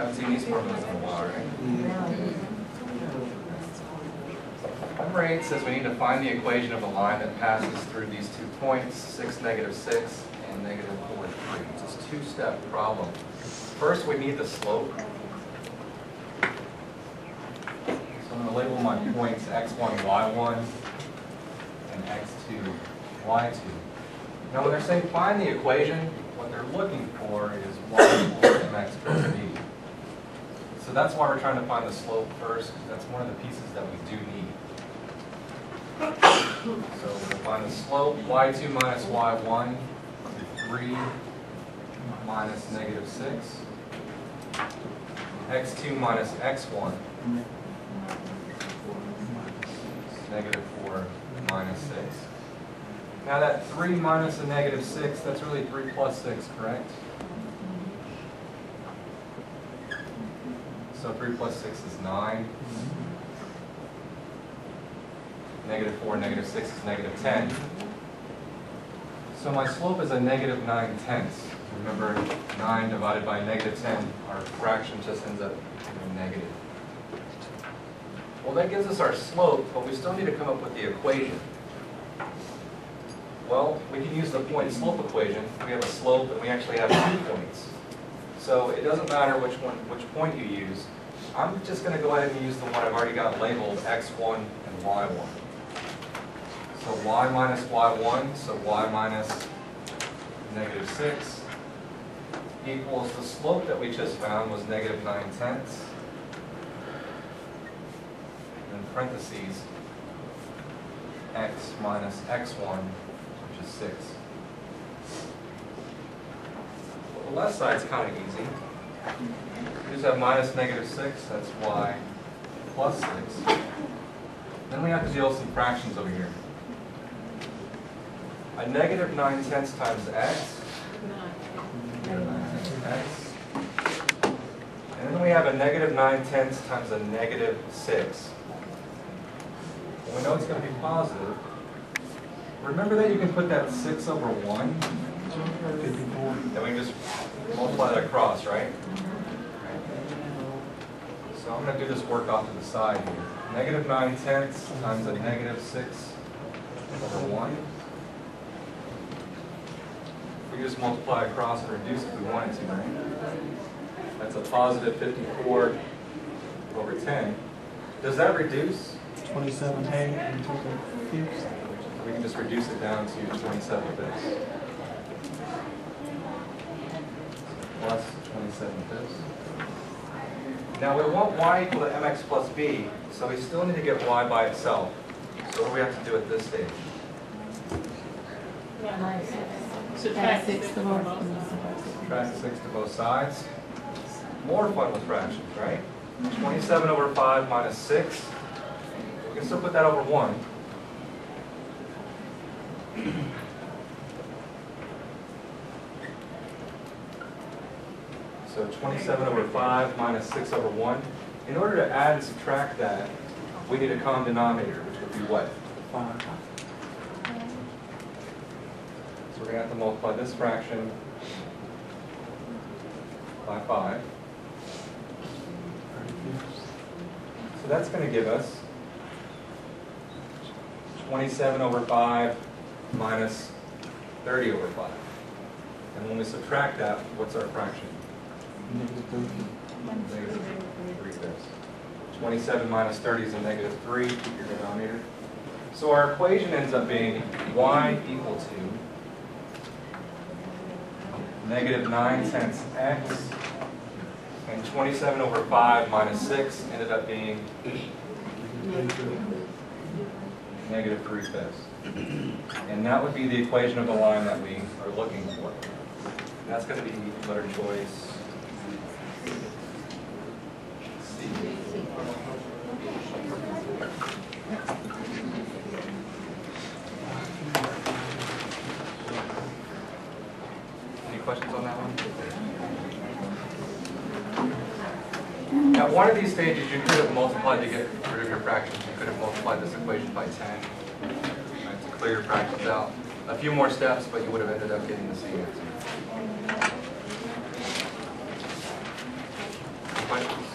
I haven't seen these formulas in a while, right? Number 8 says we need to find the equation of a line that passes through these 2 points, 6, -6, and -4, 3. It's a two-step problem. First, we need the slope. So I'm going to label my points x1, y1, and x2, y2. Now, when they're saying find the equation, what they're looking for is y equals mx plus b. So that's why we're trying to find the slope first, because that's one of the pieces that we do need. So we'll find the slope, y2 minus y1, 3 minus -6. x2 minus x1, -4 minus 6. Now that 3 minus a -6, that's really 3 plus 6, correct? So 3 plus 6 is 9. -4, -6 is -10. So my slope is a -9/10. Remember, 9 divided by -10, our fraction just ends up being negative. Well, that gives us our slope, but we still need to come up with the equation. Well, we can use the point slope equation. We have a slope and we actually have 2 points. So it doesn't matter which point you use. I'm just going to go ahead and use the one I've already got labeled x1 and y1. So y minus y1, so y minus -6 equals the slope that we just found was -9/10. In parentheses, x minus x1, which is 6. Well, the left side's kind of easy. We just have minus -6, that's y plus 6. Then we have to deal with some fractions over here. A -9/10 times x. X. And then we have a -9/10 times a -6. Well, we know it's going to be positive. Remember that you can put that 6 over 1. Then we can just multiply that across, right? So I'm going to do this work off to the side here. -9/10 times a -6 over 1. We can just multiply across and reduce if we wanted to, right? That's a positive 54 over 10. Does that reduce? 27 and 2 fifths. We can just reduce it down to 27 fifths. Plus 27 fifths. Now we want y equal to mx plus b, so we still need to get y by itself. So what do we have to do at this stage? Subtract 6 to both. Subtract 6 to both sides. More fun with fractions, right? 27 over 5 minus 6. We can still put that over 1. So 27 over 5 minus 6 over 1. In order to add and subtract that, we need a common denominator, which would be what? 5. So we're going to have to multiply this fraction by 5. So that's going to give us 27 over 5 minus 30 over 5. And when we subtract that, what's our fraction? Negative 3. Negative 3/5. 27 minus 30 is a negative 3. Keep your denominator. So our equation ends up being y equal to negative 9/10 x, and 27 over 5 minus 6 ended up being negative 3/5. And that would be the equation of the line that we are looking for. That's going to be letter choice C. Any questions on that one? At one of these stages, you could have multiplied to get rid of your fractions. You could have multiplied this equation by 10 to clear your fractions out. A few more steps, but you would have ended up getting the same answer. Any questions?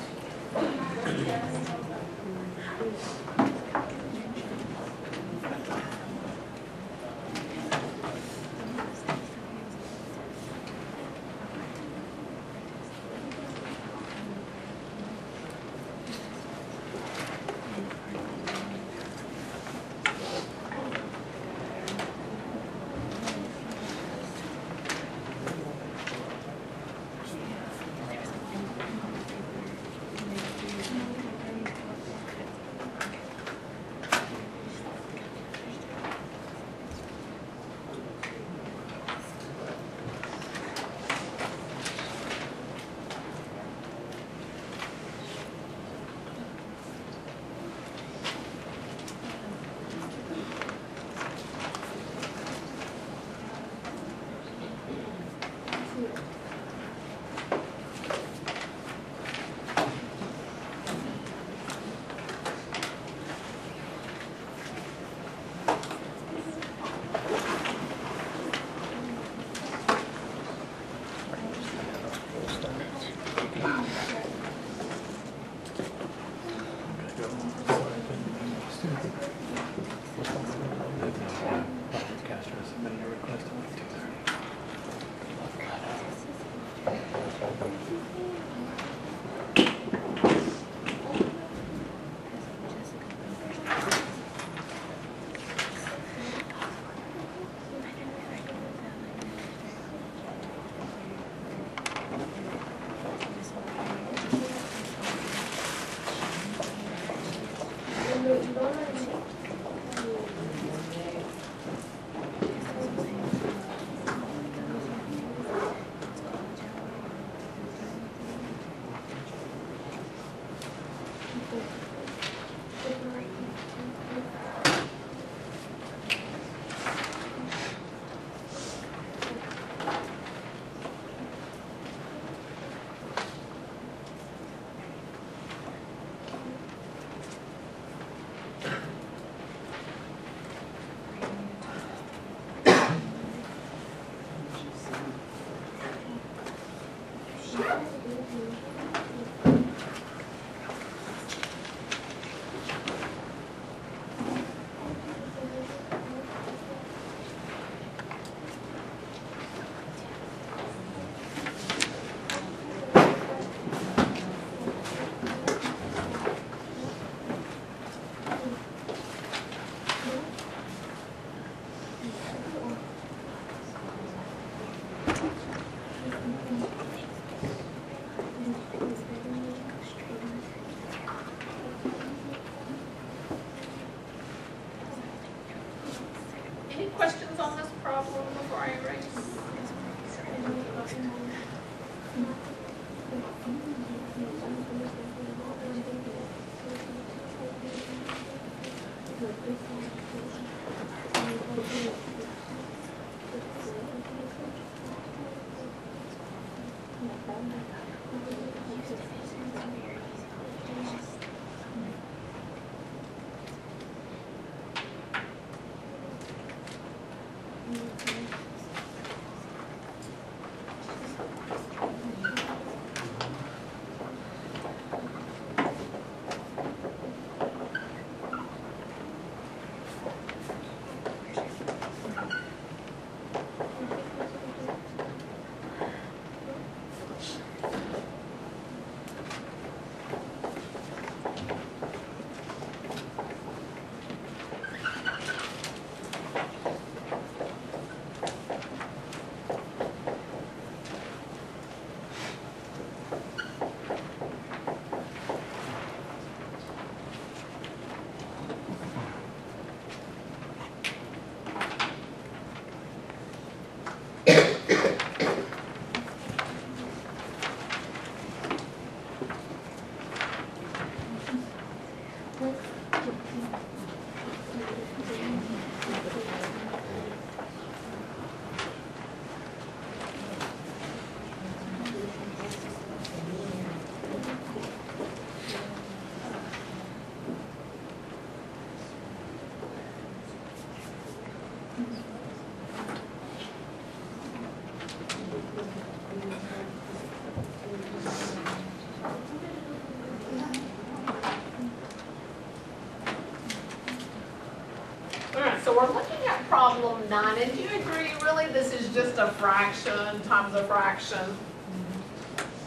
So we're looking at problem 9, and do you agree, really, this is just a fraction times a fraction?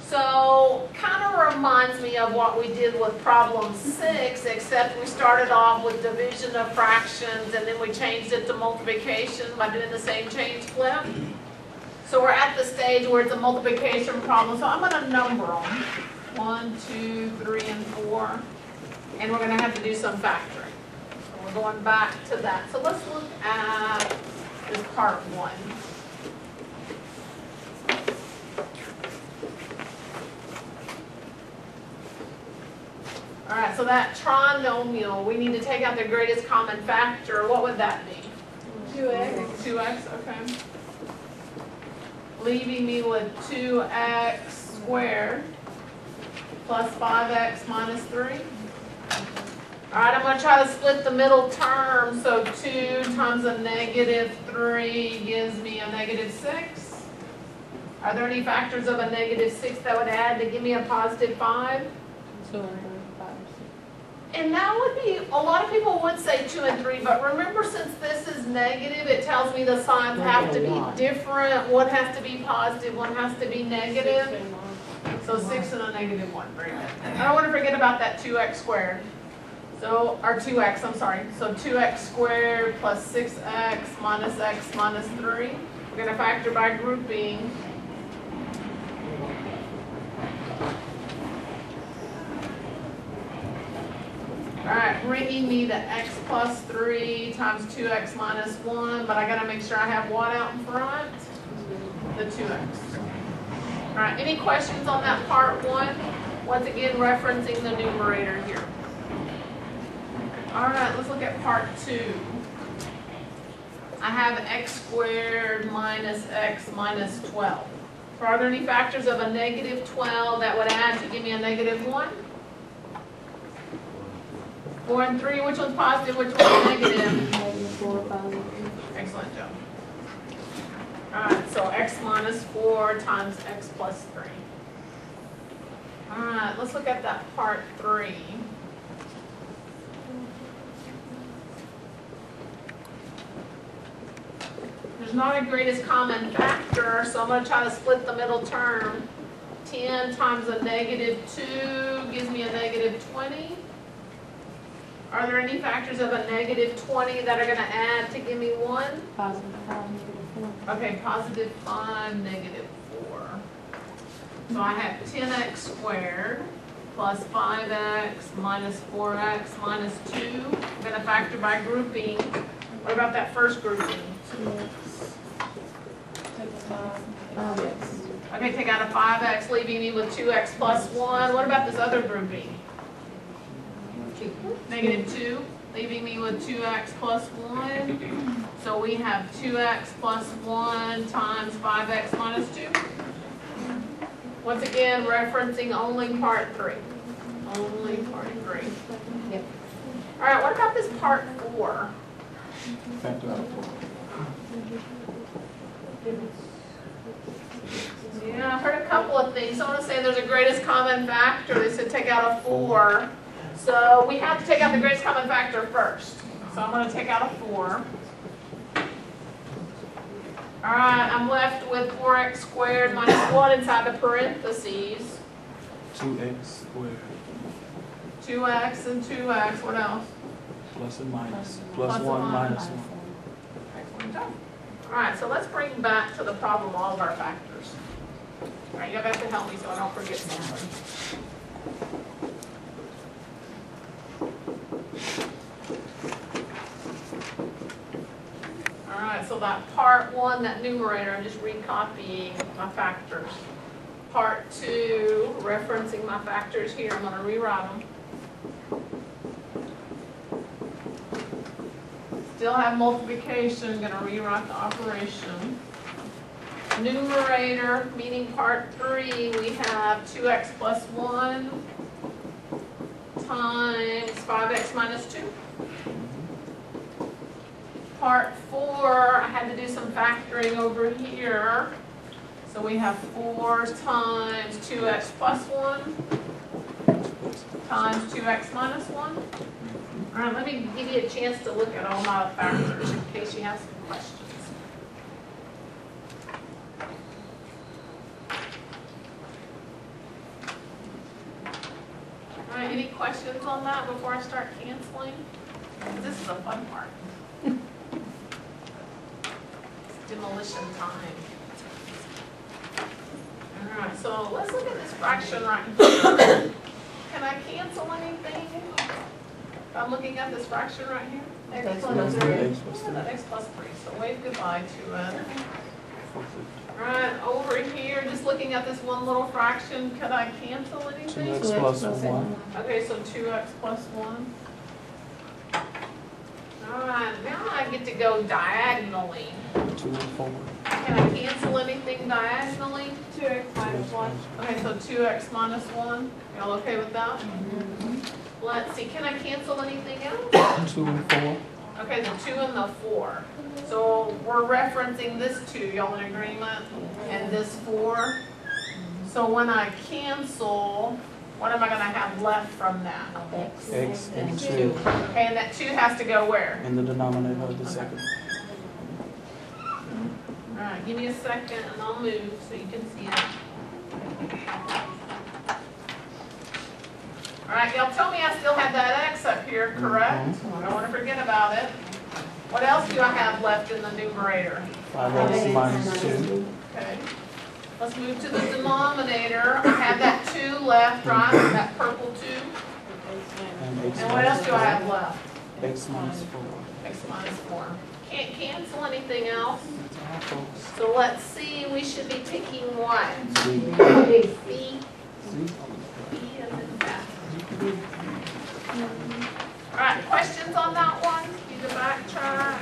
So, kind of reminds me of what we did with problem 6, except we started off with division of fractions, and then we changed it to multiplication by doing the same change flip. So we're at the stage where it's a multiplication problem, so I'm going to number them. 1, 2, 3, and 4. And we're going to have to do some factoring. So we're going back to that. So let's look at this part 1. All right, so that trinomial, we need to take out the greatest common factor. What would that be? 2x. 2x, okay. Leaving me with 2x squared plus 5x minus 3. All right, I'm going to try to split the middle term. So 2 times a negative 3 gives me a negative 6. Are there any factors of a negative 6 that would add to give me a positive 5? 2 and 3, 5, 6. And that would be, a lot of people would say 2 and 3, but remember, since this is negative, it tells me the signs have to be different. One has to be positive, one has to be negative. So 6 and a negative 1, very good. I don't want to forget about that 2x squared. So, or 2x, I'm sorry. So 2x squared plus 6x minus x minus 3. We're going to factor by grouping. All right, bringing me to x plus 3 times 2x minus 1, but I got to make sure I have what out in front? The 2x. All right, any questions on that part 1? Once again, referencing the numerator here. All right, let's look at part 2. I have x squared minus x minus 12. So are there any factors of a negative 12 that would add to give me a negative 1? 4 and 3, which one's positive, which one's negative? Negative 4, positive 3. Excellent job. All right, so x minus 4 times x plus 3. All right, let's look at that part 3. There's not a greatest common factor, so I'm going to try to split the middle term. 10 times a negative 2 gives me a negative 20. Are there any factors of a negative 20 that are going to add to give me 1? Positive 5, negative 4. Okay, positive 5, negative 4. So I have 10x squared plus 5x minus 4x minus 2. I'm going to factor by grouping. What about that first grouping? 2x. Take 5x. Okay, take out a 5x, leaving me with 2x plus 1. What about this other grouping? Negative 2, leaving me with 2x plus 1. So we have 2x plus 1 times 5x minus 2. Once again, referencing only part 3. Only part 3. Yep. All right, what about this part 4? Factor out 4. Yeah, I've heard a couple of things. I want to say there's a greatest common factor. They said take out a 4. So we have to take out the greatest common factor first. So I'm going to take out a 4. All right, I'm left with 4x squared minus 1 inside the parentheses. 2x squared. 2x and 2x. What else? Plus and minus. Plus Plus 1 and minus 1. Excellent job. All right, so let's bring back to the problem all of our factors. All right, you have to help me so I don't forget something. All right, so that part 1, that numerator, I'm just recopying my factors. Part 2, referencing my factors here, I'm going to rewrite them. Still have multiplication, going to rewrite the operation. Numerator, meaning part 3, we have 2x plus 1 times 5x minus 2. Part 4, I had to do some factoring over here. So we have 4 times 2x plus 1 times 2x minus 1. All right, let me give you a chance to look at all my factors in case you have some questions. All right, any questions on that before I start canceling? This is the fun part. Demolition time. All right, so let's look at this fraction right here. Can I cancel anything? If I'm looking at this fraction right here? X plus 3. X plus 3. X plus 3, so wave goodbye to it. All right, over here, just looking at this one little fraction, could I cancel anything? 2x plus 1. Okay, so 2x plus 1. All right, now I get to go diagonally. 2 and 4. Can I cancel anything diagonally? 2x minus 1. Okay, so 2x minus 1. Y'all okay with that? Let's see, can I cancel anything else? 2 and 4. Okay, the 2 and the 4. So we're referencing this 2, y'all in agreement? And this 4. So when I cancel, what am I going to have left from that? X and 2. Okay, and that 2 has to go where? In the denominator of the second. All right, give me a second and I'll move so you can see it. All right, y'all tell me I still have that X up here, correct? I don't want to forget about it. What else do I have left in the numerator? 5x minus 2. Okay. Let's move to the denominator. I have that 2 left, right? That purple 2. And x And what else minus do I have left? 4. X minus 4. X minus 4. Can't cancel anything else. That's all, folks. So let's see, we should be picking what? Z. B. Z. B as in that. All right, questions on that one? Need to backtrack.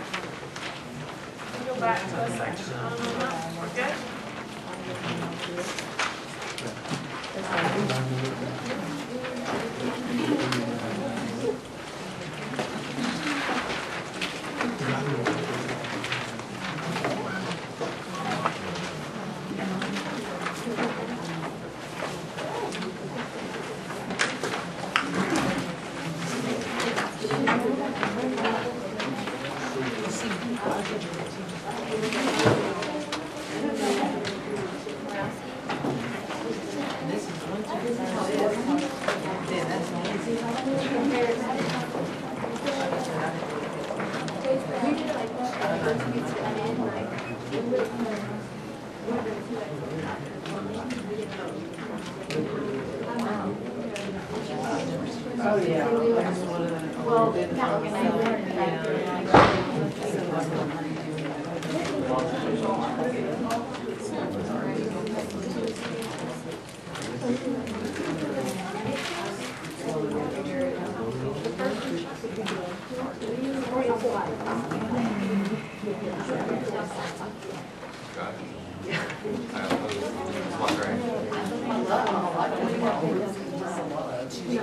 Go back to a section. We're good?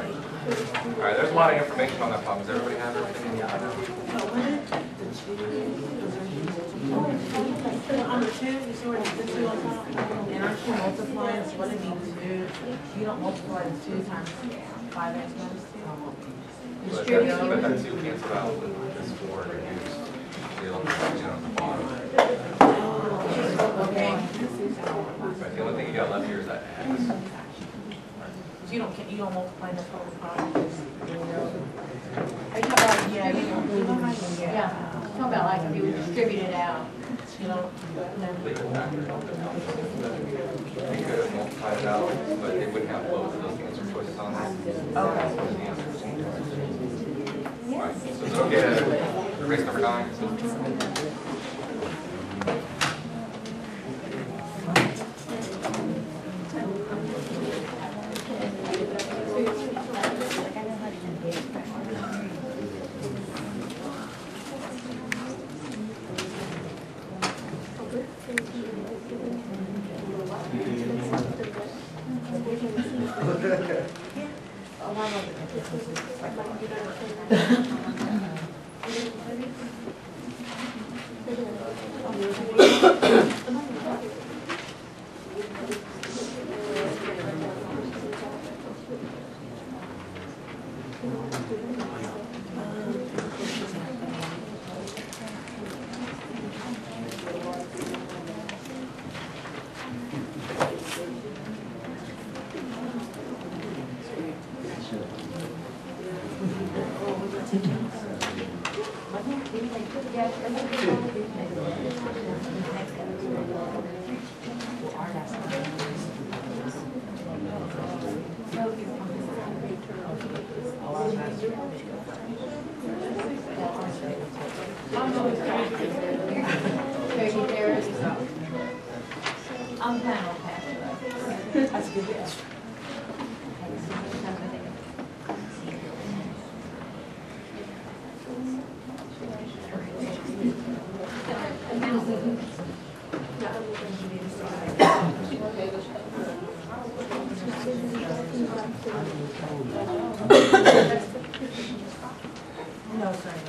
All right, there's a lot of information on that problem. Does everybody have everything in the other? On the 2, you see where the 2 on top? And aren't you multiplying, so what it means 2? You don't multiply the 2 times 5x minus 2. But that 2 cancels out with this 4 reduced. You'll get on the bottom. Okay. But the only thing you got left here is that x. So you don't multiply the total product? Are you talking about, Yeah, you don't. yeah, talking about like if you distribute it out. You know, Legal factor. You could have multiplied it out, but it wouldn't have both of those answer choices on there. Okay. So the answer is C. Right, so is it okay to erase number 9? I'm kind of happy. that's good. No, sorry.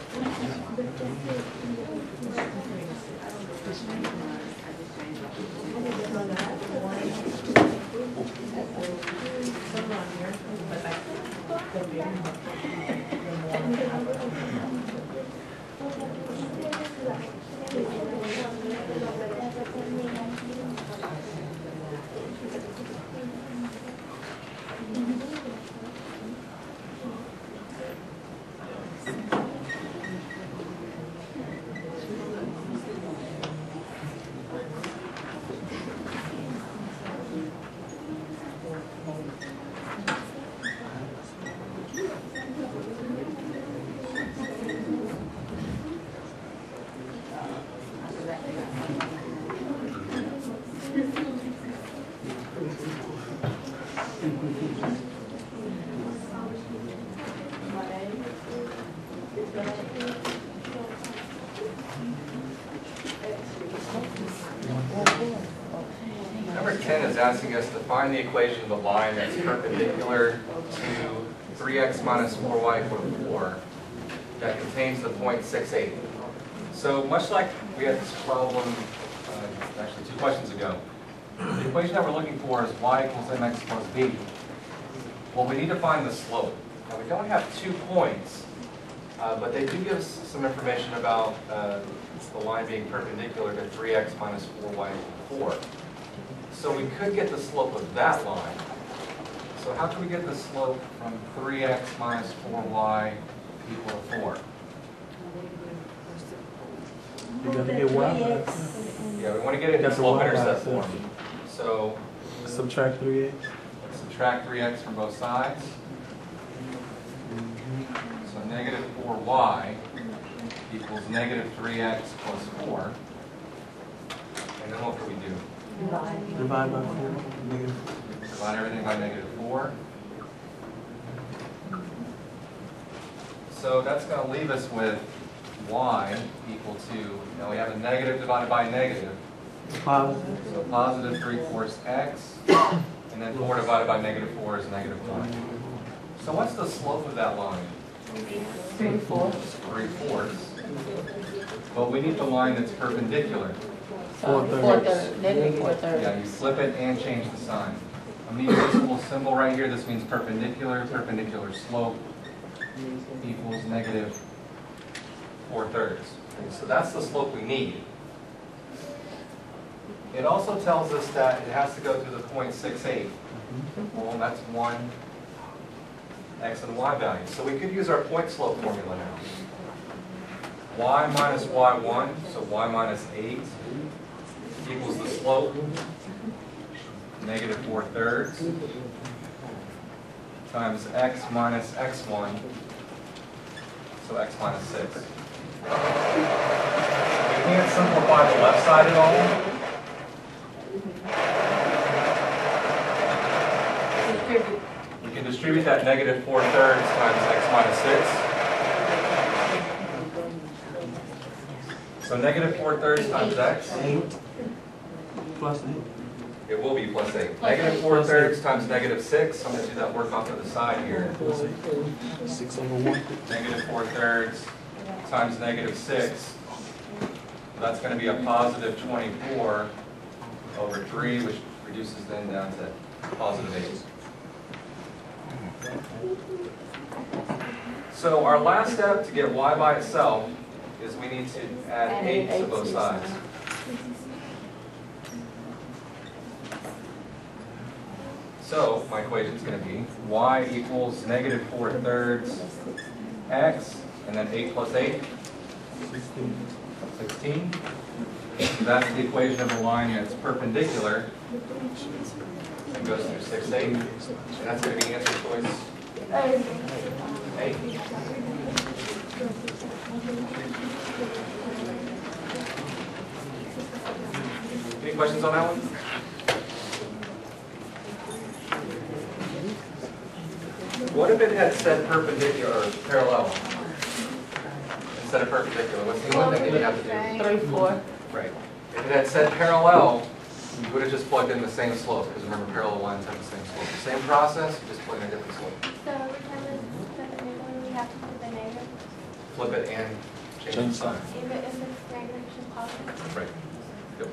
Number 10 is asking us to find the equation of the line that's perpendicular to 3x minus 4y equal to 4 that contains the point 6, 8. So much like we had this problem, actually 2 questions ago, the equation that we're looking for is y equals mx plus b. Well, we need to find the slope. Now, we don't have 2 points, but they do give us some information about the line being perpendicular to 3x minus 4y equal to 4. So we could get the slope of that line. So how can we get the slope from 3x minus 4y equal to 4? You're gonna get y. Yeah, we want to get it in That's a slope y intercept by form. So Subtract 3x. let's subtract 3x from both sides. So negative 4y equals negative 3x plus 4. And then what can we do? Divide by 4. Negative. Divide everything by negative 4. So that's going to leave us with y equal to, now we have a negative divided by negative. Positive. So positive 3/4 x, and then 4 divided by negative 4 is negative 1. So what's the slope of that line? 3/4. 3/4. But we need the line that's perpendicular. 4/3. Negative 4/3. Yeah, you flip it and change the sign. On the invisible symbol right here, this means perpendicular. Perpendicular slope equals negative 4/3. So that's the slope we need. It also tells us that it has to go through the point 6,8. Well, that's one x and y value. So we could use our point slope formula now. Y minus y1, so y minus 8 equals the slope, negative 4/3, times x minus x1, so x minus 6. We can't simplify the left side at all. We can distribute that negative 4/3 times x minus 6. So negative 4/3 times x, 8 plus 8. it will be plus 8. Negative 4/3 times negative 6, I'm going to do that work off to the side here. Plus 8. 6 over 1. Negative 4/3 times negative 6, that's going to be a positive 24 over 3, which reduces then down to positive 8. So our last step to get y by itself is we need to add 8 to both sides. So my equation is going to be y equals negative 4/3 x, and then 8 plus 8, 16. That's the equation of a line that's perpendicular and goes through 6,8. And that's going to be answer choice 8. Any questions on that one? What if it had said perpendicular or parallel instead of perpendicular? What's the one thing that you have to do? 3/4. Right. If it had said parallel, you would have just plugged in the same slope, because remember parallel lines have the same slope. The same process, you just plug in a different slope. So every time we have to put the negative, Flip it and change the sign. even if it's negative, it's just positive. Right. Yep.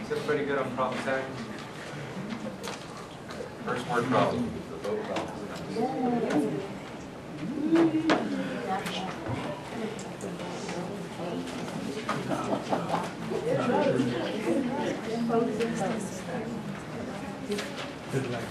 Is everybody good on problem 10? First word problem, the vote problem. Good luck.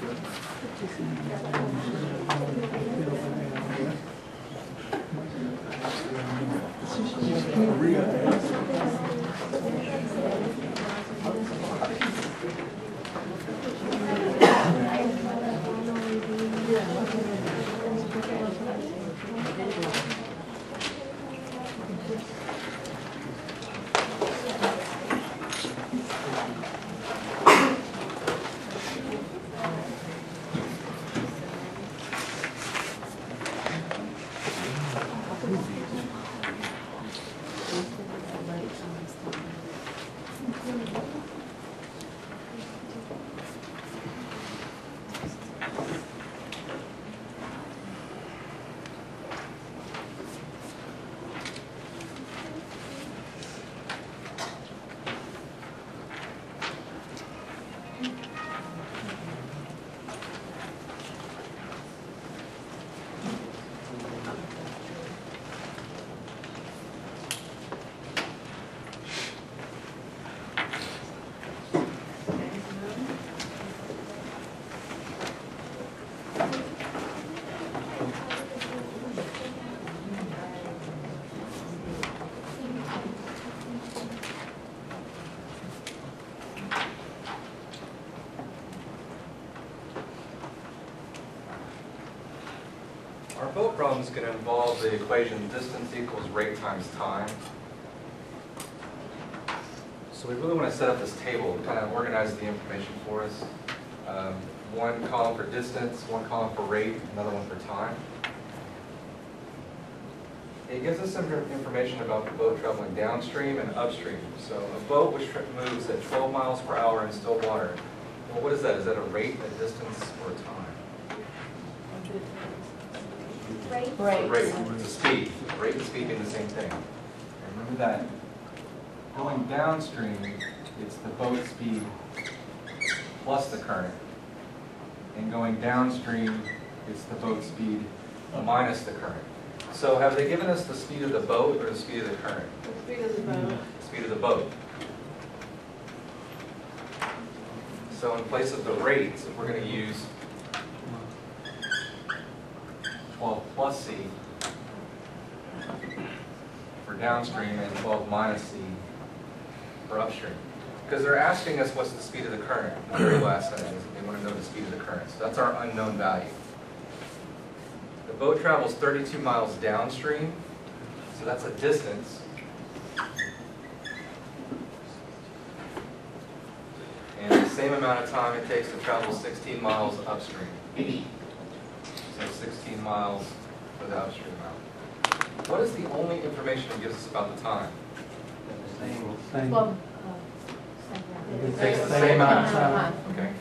Our boat problem is going to involve the equation distance equals rate times time. So we really want to set up this table, kind of organize the information for us. One column for distance, one column for rate, another one for time. It gives us some information about the boat traveling downstream and upstream. So a boat which moves at 12 miles per hour in still water. Well, what is that? Is that a rate, a distance, or a time? Right. Rate, it's a speed. Rate and speed mean the same thing. And remember that going downstream, it's the boat speed plus the current. And going downstream, it's the boat speed minus the current. So have they given us the speed of the boat or the speed of the current? The speed of the boat. Speed of the boat. So in place of the rates, we're going to use 12 plus C for downstream and 12 minus C for upstream. Because they're asking us what's the speed of the current. The very last sentence, they want to know the speed of the current. So that's our unknown value. The boat travels 32 miles downstream, so that's a distance. And the same amount of time it takes to travel 16 miles upstream. So 16 miles for the upstream route. What is the only information it gives us about the time? Same. Well, It takes the same amount of time. Okay.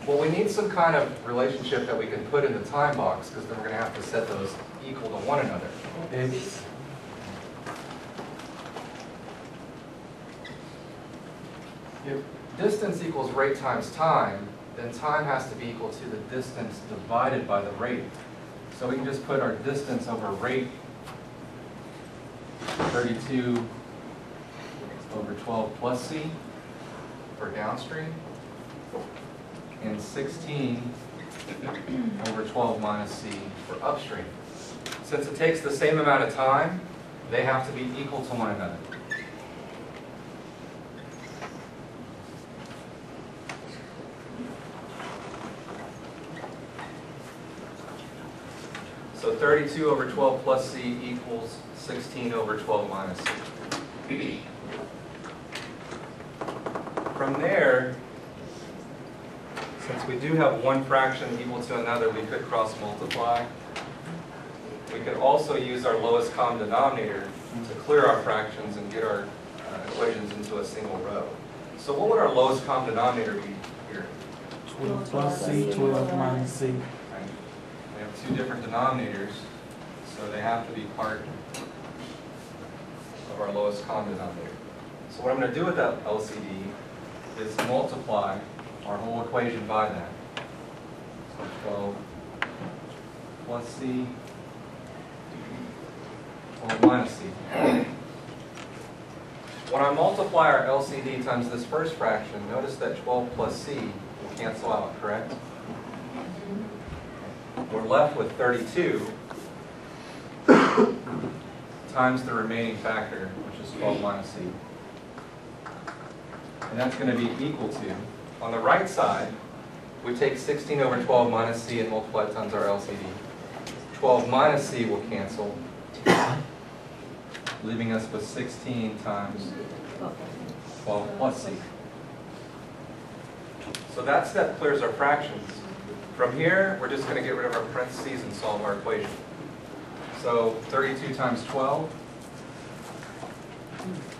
Well, we need some kind of relationship that we can put in the time box, because then we're going to have to set those equal to one another. X. If distance equals rate times time, then time has to be equal to the distance divided by the rate. So we can just put our distance over rate, 32 over 12 plus C for downstream, and 16 over 12 minus C for upstream. Since it takes the same amount of time, they have to be equal to one another. So 32 over 12 plus C equals 16 over 12 minus C. From there, since we do have one fraction equal to another, we could cross multiply. We could also use our lowest common denominator to clear our fractions and get our equations into a single row. So what would our lowest common denominator be here? 12 plus C, 12 minus C. Right? We have two different denominators, so they have to be part of our lowest common denominator. So what I'm going to do with that LCD is multiply our whole equation by that. So 12 plus C, 12 minus C. When I multiply our LCD times this first fraction, notice that 12 plus C will cancel out, correct? We're left with 32 times the remaining factor, which is 12 minus C. And that's going to be equal to, on the right side, we take 16 over 12 minus C and multiply it times our LCD. 12 minus C will cancel, leaving us with 16 times 12 plus C. So that step clears our fractions. From here, we're just going to get rid of our parentheses and solve our equation. So 32 times 12.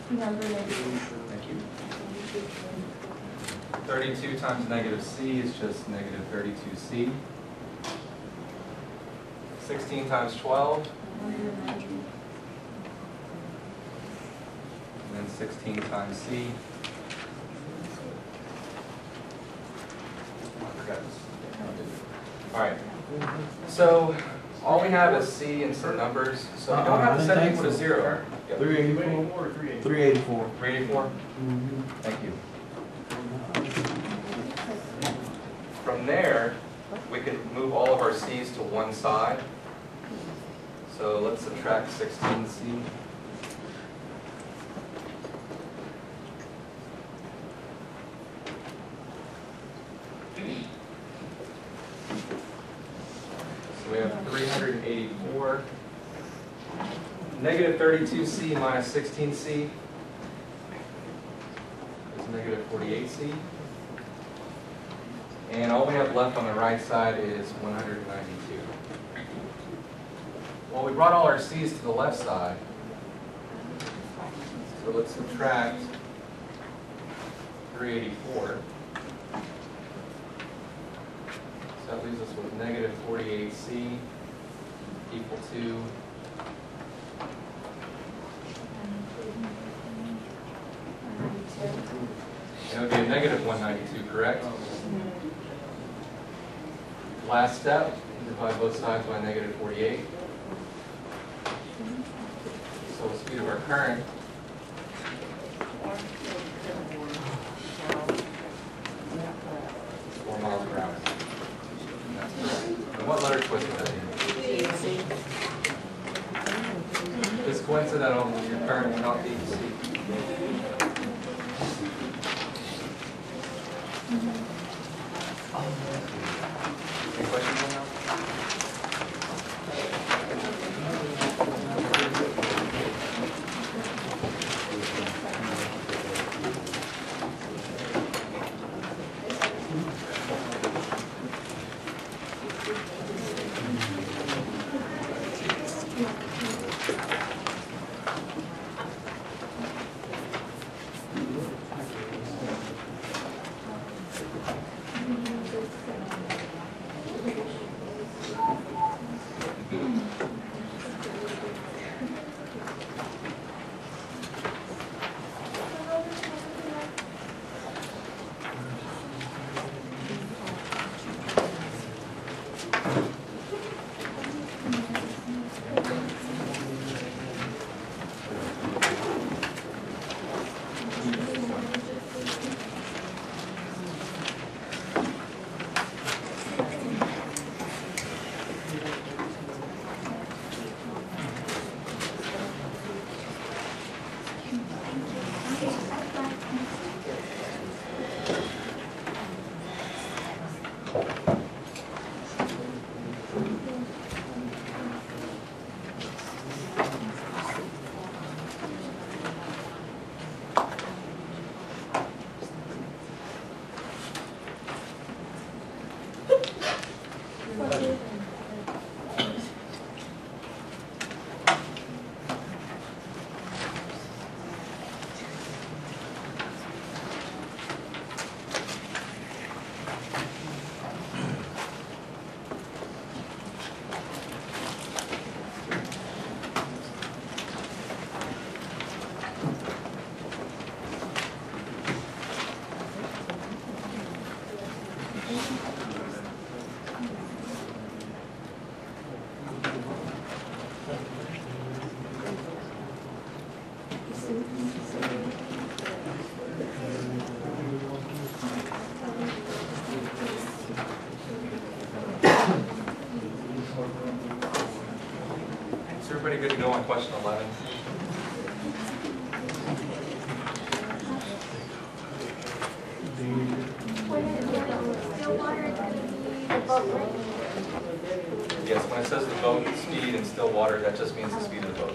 Thank you. 32 times negative C is just negative 32C. 16 times 12. And then 16 times C. I forgot this. All right. So all we have is C and some numbers. So we don't have to set it equal to 0. Yep. 384. 384. 384? Thank you. From there, we can move all of our C's to one side. So let's subtract 16C. So we have 384. Negative 32c minus 16c is negative 48c. And all we have left on the right side is 192. Well, we brought all our c's to the left side. So let's subtract 384. So that leaves us with negative 48c equal to it would be a negative 192, correct? Last step, divide both sides by negative 48. So the speed of our current is 4 miles per hour. That's correct. And what letter twist is that in? It's coincidental, your current will not be C. Any questions on that? Is everybody good to go on question 11? Still water is going to be the boat, right? Yes, when it says the boat speed in still water, that just means the speed of the boat.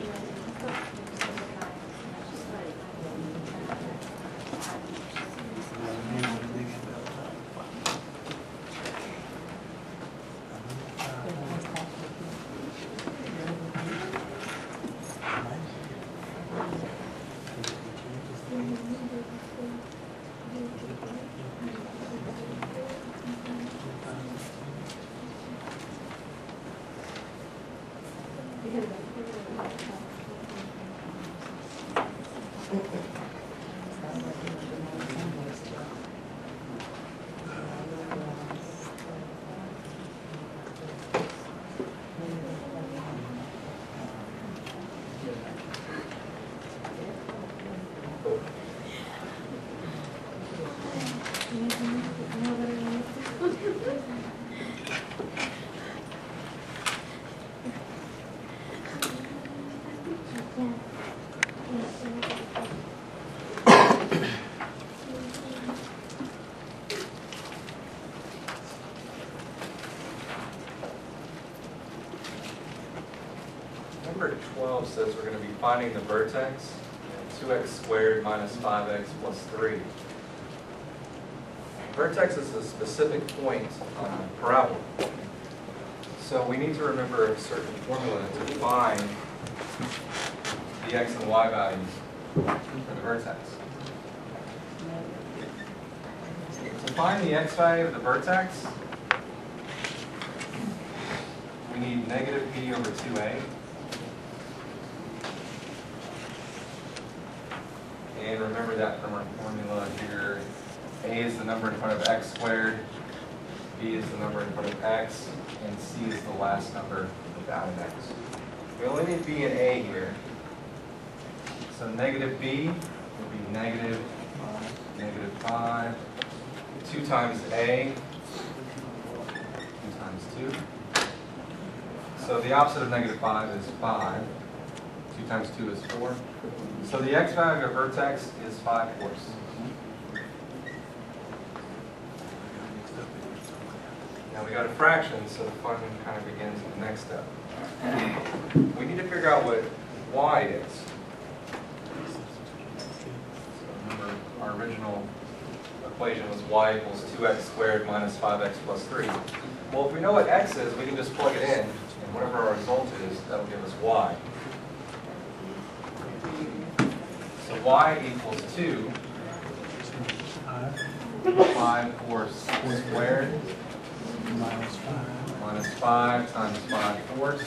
number 12 says we're going to be finding the vertex, 2x squared minus 5x plus 3. Vertex is a specific point on a parabola. So we need to remember a certain formula to find the x and y values for the vertex. To find the x value of the vertex, we need negative b over 2a. And remember that from our formula here. A is the number in front of x squared, b is the number in front of x, and c is the last number without an x. We only need b and a here. So negative b will be negative 5, 2 times a, 2 times 2. So the opposite of negative 5 is 5. 2 times 2 is 4. So the x value of vertex is 5/4. Now we got a fraction, so the fun kind of begins in the next step. We need to figure out what y is. So remember, our original equation was y equals 2x squared minus 5x plus 3. Well, if we know what x is, we can just plug it in, and whatever our result is, that'll give us y. So y equals 2, 5/4 squared minus 5 times 5/4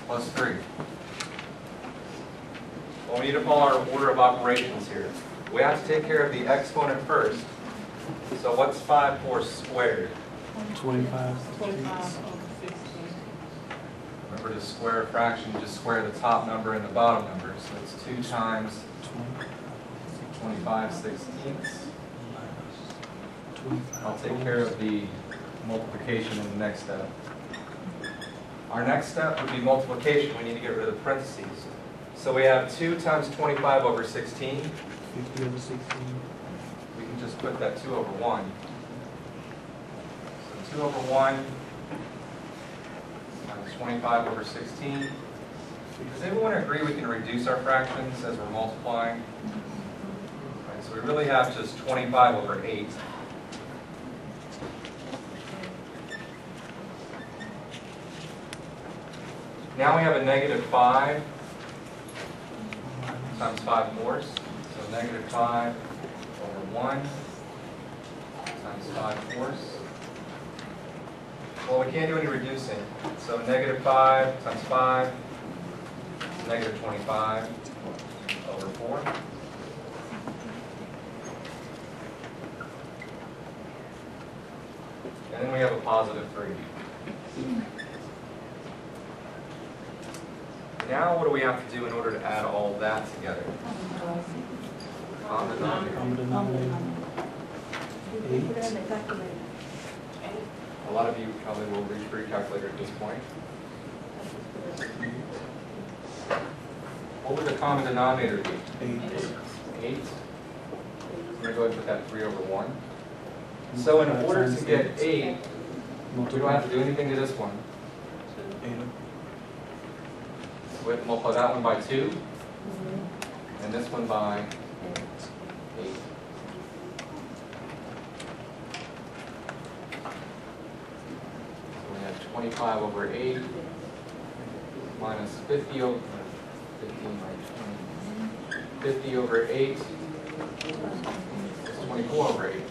plus 3. Well, we need to follow our order of operations here. We have to take care of the exponent first. So what's 5/4 squared? 25. Remember, to square a fraction, just square the top number and the bottom number. So it's 2 times 25/16. I'll take care of the multiplication in the next step. Our next step would be multiplication. We need to get rid of the parentheses. So we have 2 times 25 over 16. 50 over 16. We can just put that 2 over 1. So 2 over 1 times 25 over 16. Does everyone agree we can reduce our fractions as we're multiplying? Right, so we really have just 25 over 8. Now we have a negative 5 times 5/4. So negative 5 over 1 times 5/4. Well, we can't do any reducing. So negative 5 times 5 is negative 25 over 4. And then we have a positive 3. Now what do we have to do in order to add all that together? Common denominator. 8. A lot of you probably will reach for your calculator at this point. What would the common denominator be? 8. 8. I'm going to go ahead and put that 3 over 1. So in order to get 8, we don't have to do anything to this one. 8. We have to multiply that one by 2, and this one by 8. So we have 25 over 8 minus 50 over 50 over 8 is 24 over 8.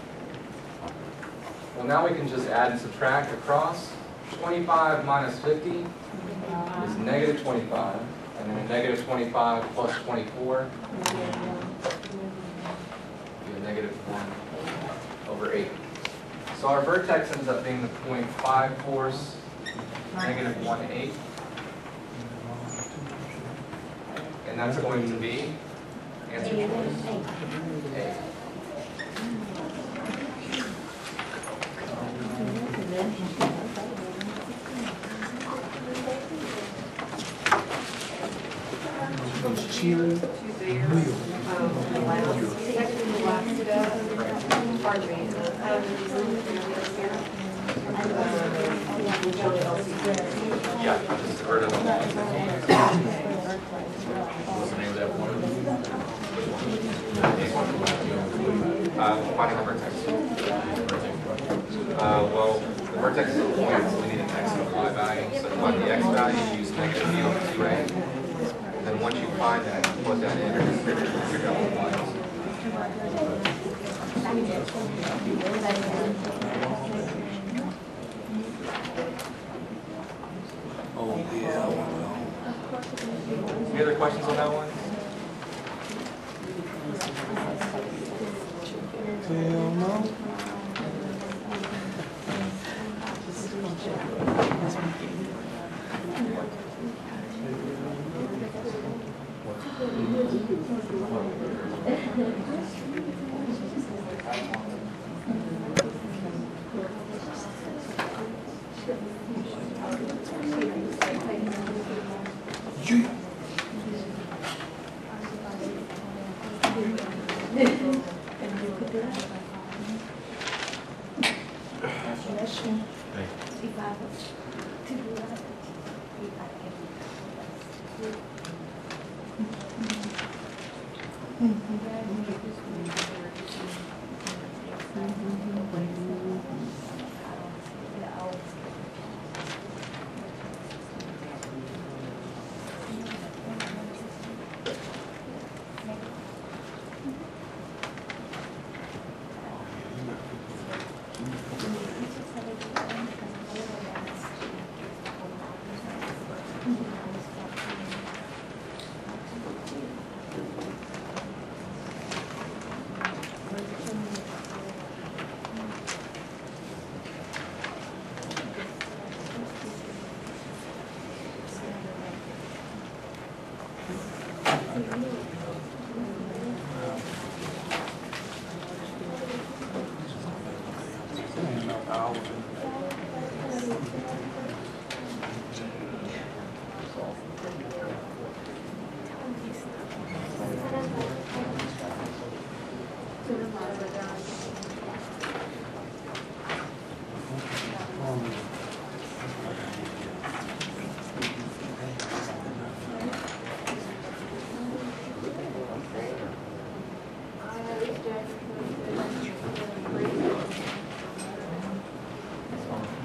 Well, now we can just add and subtract across. 25 minus 50 is negative 25, and then a negative 25 plus 24 would be a negative 1 over 8. So our vertex ends up being the point 5/4, negative 1/8. And that's going to be answer choice A. Chile. Finding the vertex. Well, the vertex is points, so we need an x and a y value. So to find the x value, use negative b over 2a. Then once you find that, you plug that in and figure out what y is. Oh, yeah. Any other questions on that one? Hell no.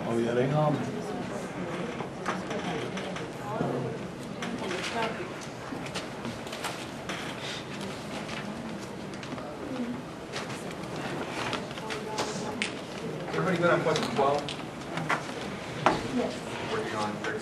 Oh, yeah, they hum. Everybody good on question 12? Yes. Working on 13.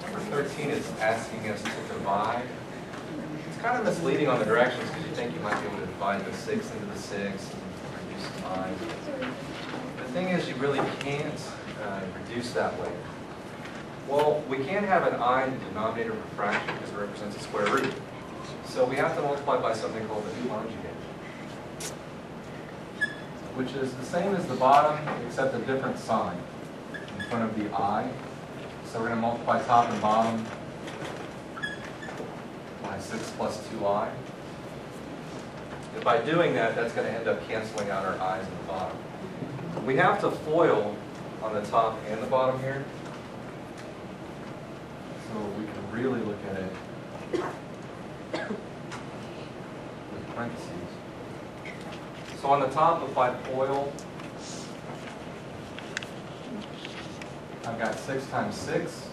Number 13 is asking us to divide. It's kind of misleading on the directions because you think you might be able to divide the 6 into the 6 and reduce 9. The thing is, you really can't reduce that way. Well, we can't have an I in the denominator of a fraction because it represents a square root. So we have to multiply by something called the conjugate, which is the same as the bottom except a different sign in front of the I. So we're going to multiply top and bottom by 6 plus 2i. And by doing that, that's going to end up canceling out our i's in the bottom. We have to FOIL on the top and the bottom here. So we can really look at it with parentheses. So on the top, if I FOIL, I've got 6 times 6,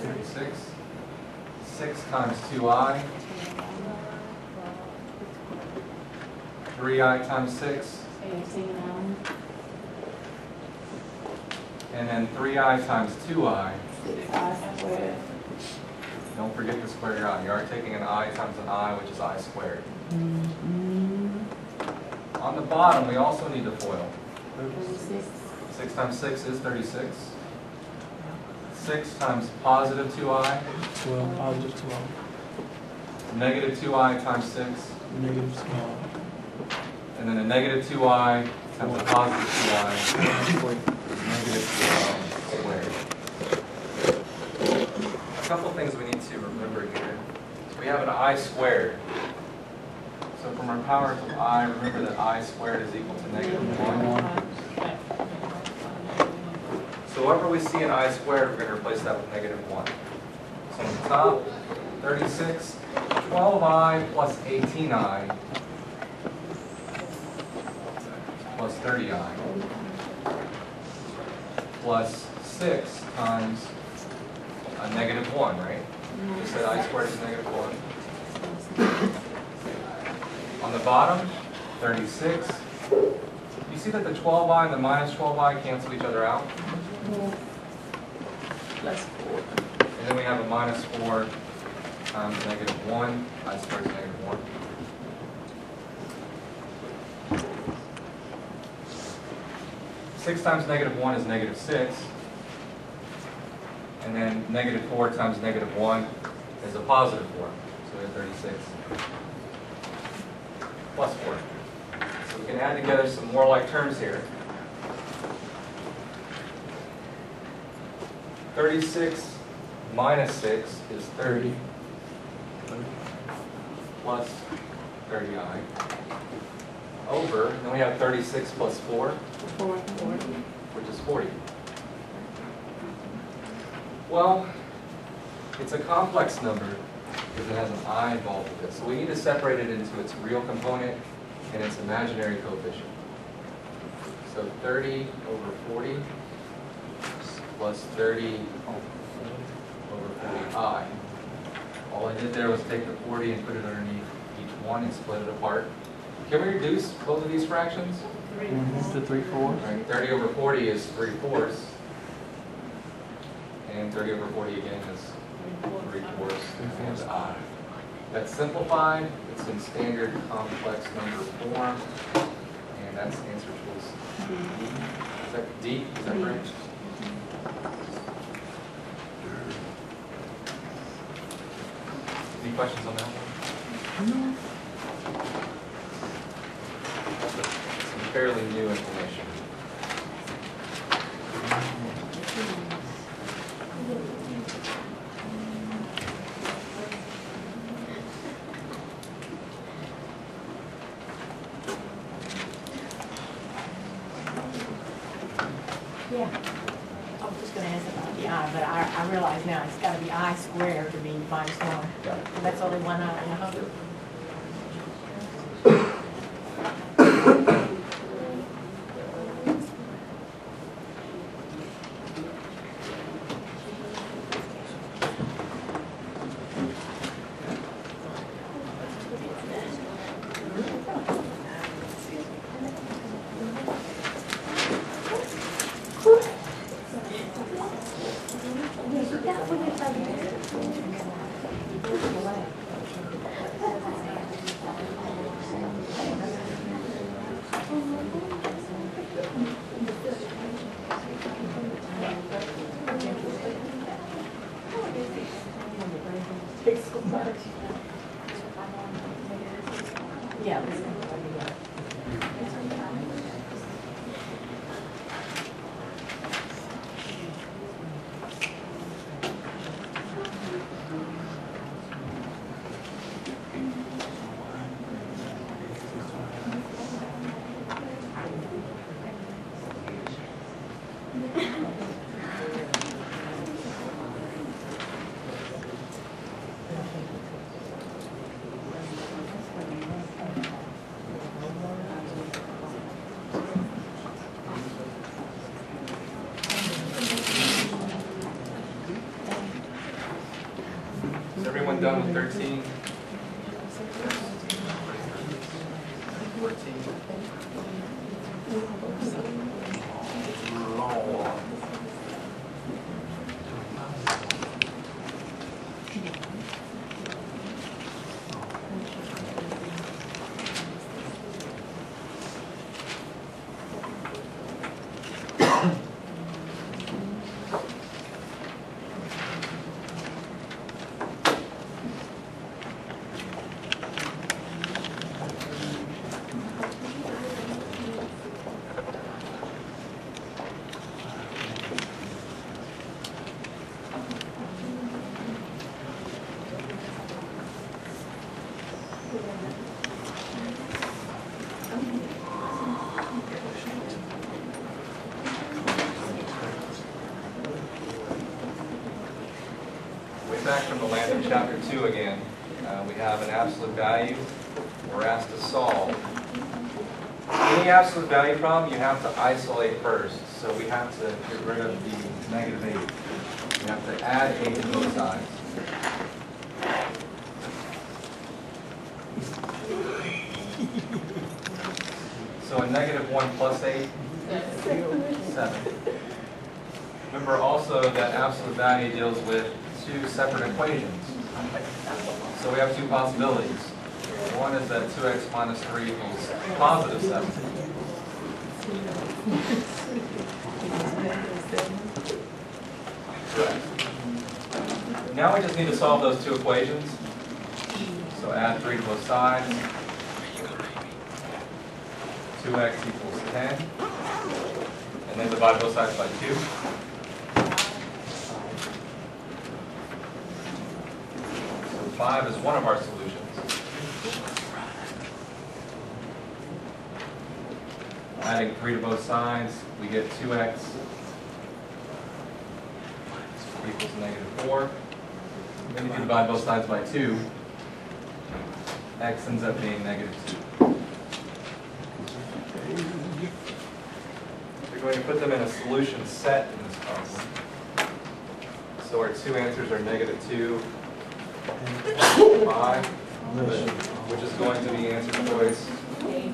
36. 6 times 2i, 3i times 6, and then 3i times 2i. Don't forget to square your I. You are taking an I times an I, which is I squared. On the bottom, we also need to FOIL. 6 times 6 is 36. 6 times positive 2i. 12, positive 12. Negative 2i times 6. Negative 12. And then a negative 2i times a positive 2i is negative 2i squared. A couple things we need to remember here. So we have an I squared. So from our powers of I, remember that I squared is equal to negative 1. So whenever we see an I squared, we're going to replace that with negative 1. So on the top, 36, 12i plus 18i plus 30i plus 6 times a negative 1, right? We said I squared is negative 1. On the bottom, 36. You see that the 12i and the minus 12i cancel each other out? Plus 4. And then we have a minus 4 times negative 1. I squared is negative 1. Six times negative 1 is negative 6. And then negative 4 times negative 1 is a positive 4. So we have 36. Plus 4. So we can add together some more like terms here. 36 minus 6 is 30 plus 30i over, then we have 36 plus 4, which is 40. Well, it's a complex number because it has an I involved with it. So we need to separate it into its real component and its imaginary coefficient. So 30 over 40 plus 30 over 40i. All I did there was take the 40 and put it underneath each one and split it apart. Can we reduce both of these fractions? To 3/4. Right, 30 over 40 is 3/4. And 30 over 40 again is 3/4 and I. That's simplified. It's in standard complex number form. And that's the answer choice. Is that D? Is that right? Any questions on that one? Some fairly new information. Yeah. I was just gonna ask about the I, but I realize now it's gotta be I squared to be minus 1. Yeah. And that's only one I in 100. Everyone done with 13? 14. Lord. Back from the land of chapter 2 again. We have an absolute value we're asked to solve. Any absolute value problem you have to isolate first. So we have to get rid of the negative 8. We have to add 8 to both sides. So a negative 1 plus 8, 7. Remember also that absolute value deals with 2 separate equations. So we have 2 possibilities. One is that 2x minus 3 equals positive 7. Now we just need to solve those 2 equations. So add 3 to both sides. 2x equals 10. And then divide both sides by 2. So 5 is one of our solutions. Adding 3 to both sides, we get 2x equals negative 4. Then if you divide both sides by 2, x ends up being negative 2. We're going to put them in a solution set in this problem. So our 2 answers are negative 2, 5, which is going to be answer choice A.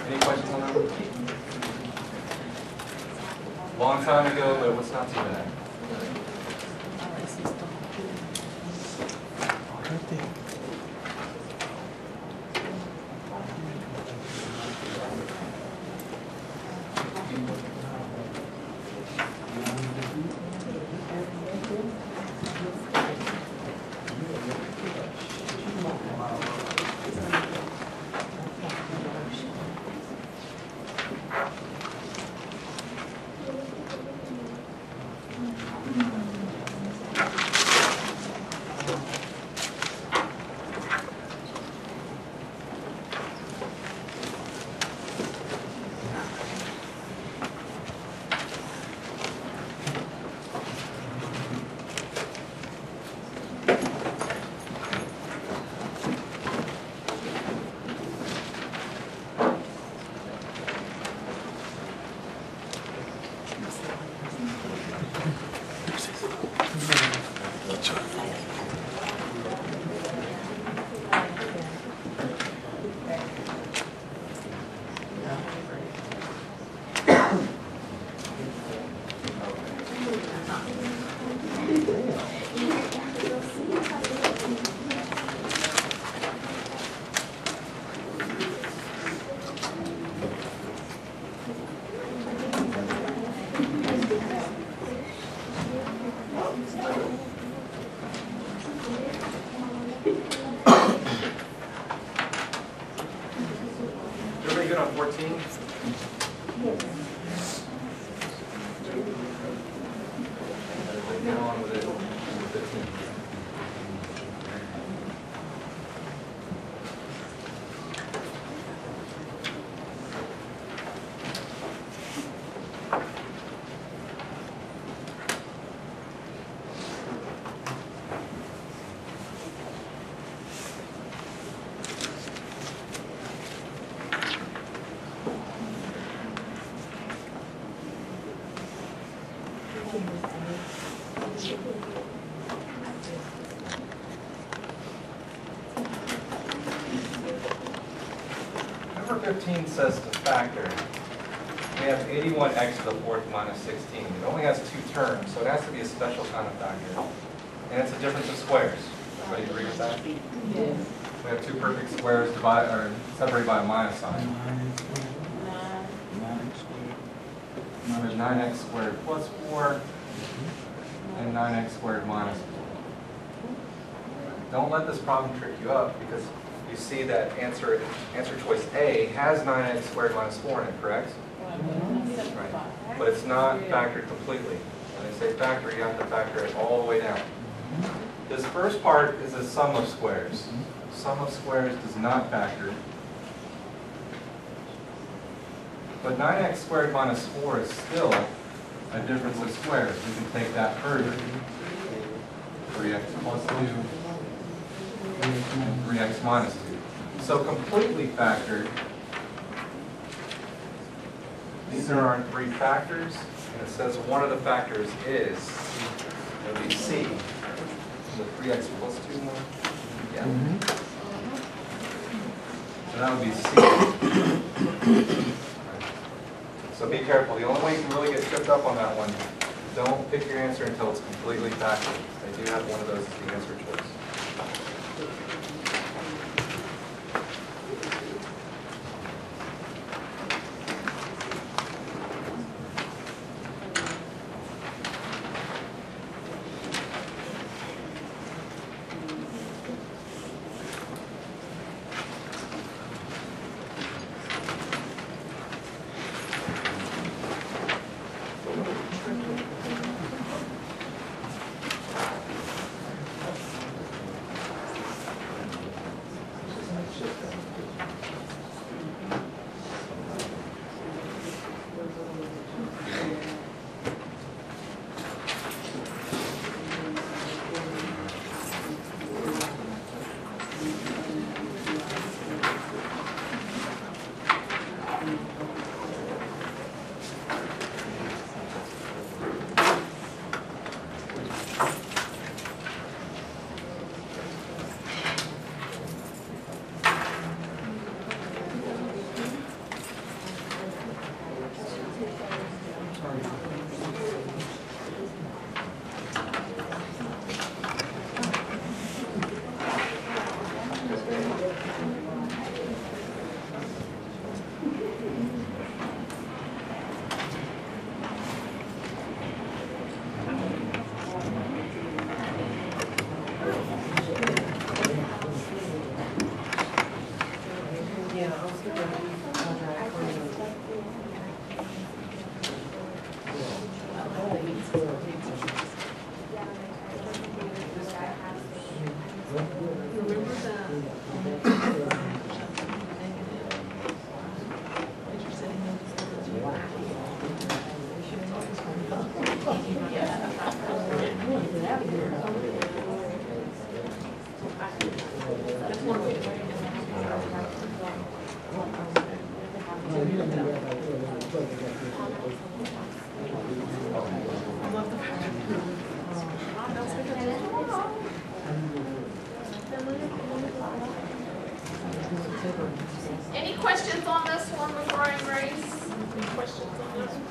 Any questions on that? Long time ago, but it's not too bad. Everybody good on 14? Get on with it. 15. 15 says to factor, we have 81x to the 4th minus 16. It only has 2 terms, so it has to be a special kind of factor. And it's a difference of squares. Everybody agree with that? Yes. We have 2 perfect squares separated by a minus sign. 9x squared. There's 9x squared plus 4 and 9x squared minus 4. Don't let this problem trick you up, because you see that answer choice A has 9x squared minus 4 in it, correct? Right. But it's not factored completely. When they say factor, you have to factor it all the way down. This first part is a sum of squares. Sum of squares does not factor. But 9x squared minus 4 is still a difference of squares. We can take that further. 3x plus 2 and 3x minus 2. So completely factored, these are our 3 factors, and it says one of the factors is, it would be C, the 3x plus 2 one. Yeah. So that would be C. So be careful. The only way you can really get tripped up on that one, don't pick your answer until it's completely factored. They do have one of those as the answer choice. Any questions on this one before I erase? Any questions on this one?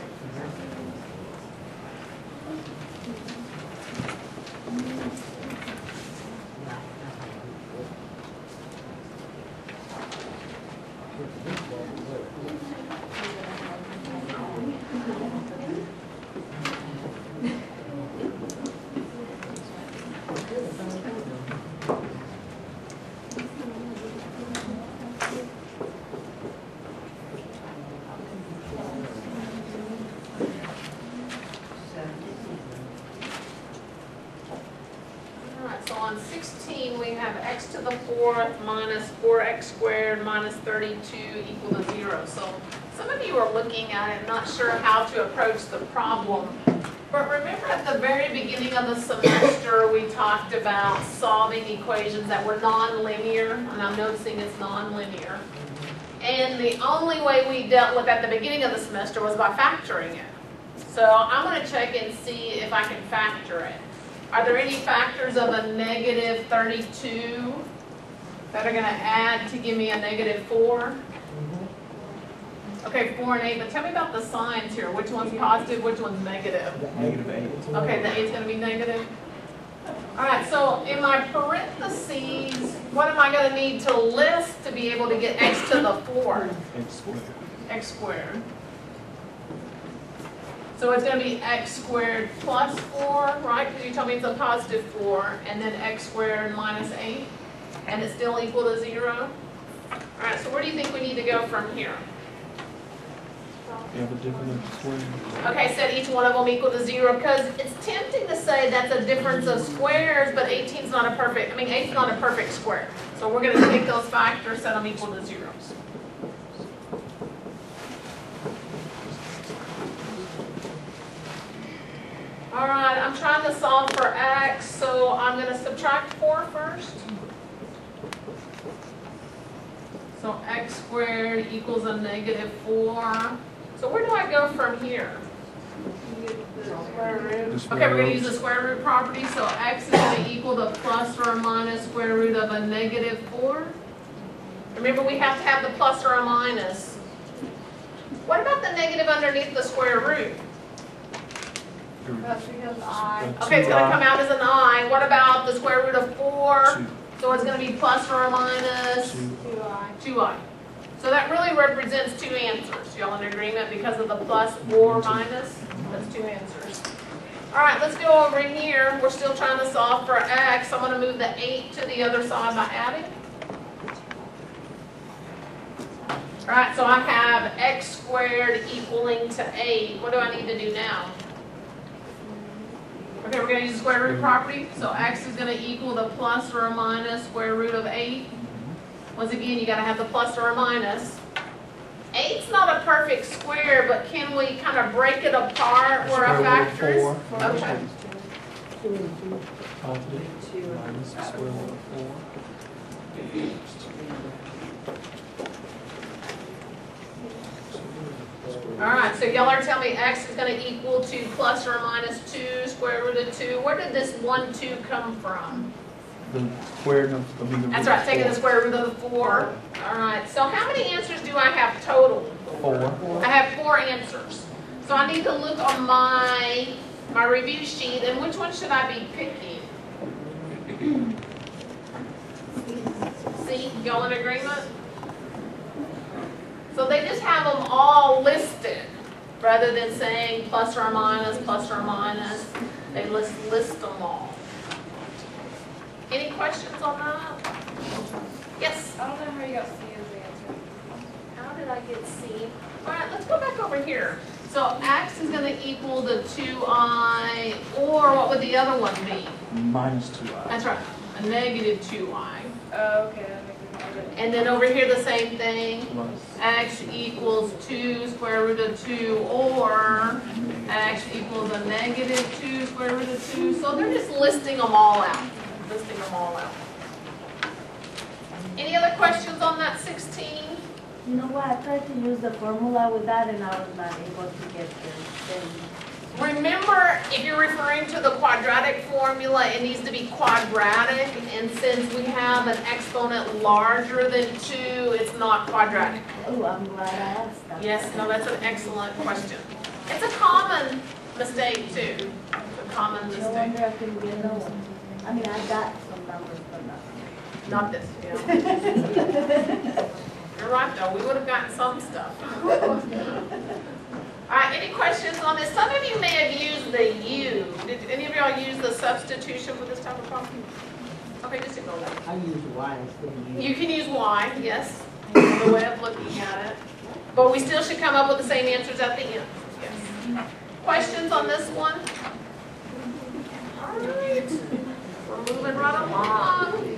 So on 16, we have x to the 4th minus 4x squared minus 32 equal to 0. So some of you are looking at it, not sure how to approach the problem. But remember at the very beginning of the semester, we talked about solving equations that were nonlinear, and I'm noticing it's nonlinear. And the only way we dealt with at the beginning of the semester was by factoring it. So I'm going to check and see if I can factor it. Are there any factors of a negative 32 that are going to add to give me a negative 4? Okay, 4 and 8, but tell me about the signs here. Which one's positive, which one's negative? -8. Okay, the 8's gonna be negative. All right, so in my parentheses, what am I gonna need to list to be able to get x to the 4? X squared. X squared. So it's gonna be x squared plus 4, right? Because you told me it's a positive 4, and then x squared minus 8, and it's still equal to 0. All right, so where do you think we need to go from here? You have a difference of squared. Okay, set each one of them equal to 0, because it's tempting to say that's a difference of squares, but 18's not a perfect, 8's not a perfect square. So we're gonna take those factors, set them equal to 0. All right, I'm trying to solve for x, so I'm gonna subtract 4 first. So x squared equals a negative 4. So where do I go from here? Okay, we're gonna use the square root property, so x is gonna equal the plus or minus square root of a negative 4. Remember, we have to have the plus or a minus. What about the negative underneath the square root? Okay, it's gonna come out as an I. What about the square root of 4? So it's gonna be plus or minus 2i. So that really represents 2 answers. Y'all in agreement because of the plus or minus? That's 2 answers. All right, let's go over here. We're still trying to solve for x. I'm gonna move the 8 to the other side by adding. All right, so I have x squared equaling to 8. What do I need to do now? Okay, we're going to use the square root property. So x is going to equal the plus or minus square root of 8. Once again, you got to have the plus or minus. 8's not a perfect square, but can we kind of break it apart where a factor is? Okay. Positive minus the square root of 4. All right, so y'all are telling me x is going to equal to plus or minus 2 square root of 2. Where did this 1, 2 come from? The square of the That's right, taking the square root of the 4. All right, so how many answers do I have total? 4. I have 4 answers. So I need to look on my review sheet, and which one should I be picking? See, y'all in agreement? So they just have them all listed, rather than saying plus or minus, they list them all. Any questions on that? Yes? I don't know how you got C as the answer. How did I get C? All right, let's go back over here. So x is going to equal the 2i, or what would the other one be? Minus 2i. That's right, a negative 2i. Oh, okay, that makes it better. And then over here the same thing. Plus X equals 2 square root of 2, or x equals a negative 2 square root of 2. So they're just listing them all out. Any other questions on that 16? You know what, I tried to use the formula with that and I was not able to get the Remember, if you're referring to the quadratic formula, it needs to be quadratic, and since we have an exponent larger than 2, it's not quadratic. Oh, I'm glad I asked that. Yes, no, that's an excellent question. It's a common mistake too. It's a common No mistake. wonder I couldn't get no one. I mean, I got some numbers, but not. Not this, yeah. You're right though, we would have gotten some stuff. All right, any questions on this? Some of you may have used the U. Did any of y'all use the substitution for this type of problem? Okay, just ignore that. I use Y instead of U. You can use Y, yes, another way of looking at it. But we still should come up with the same answers at the end, yes. Questions on this one? All right, we're moving right along.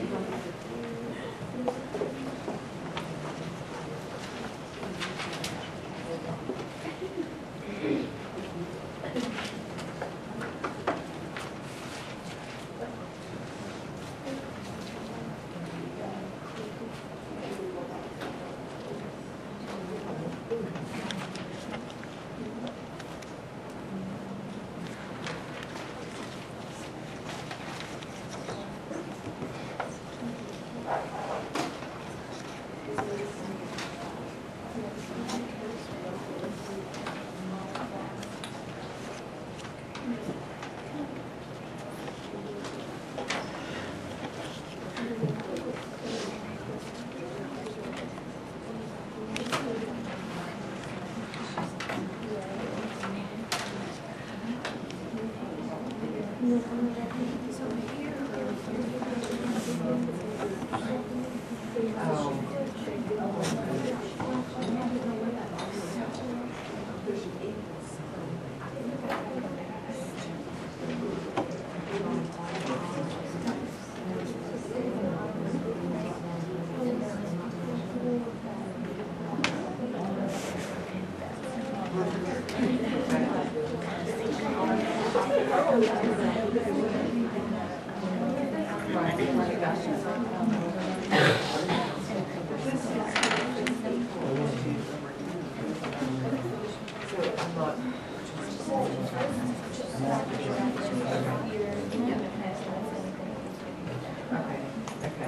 Okay,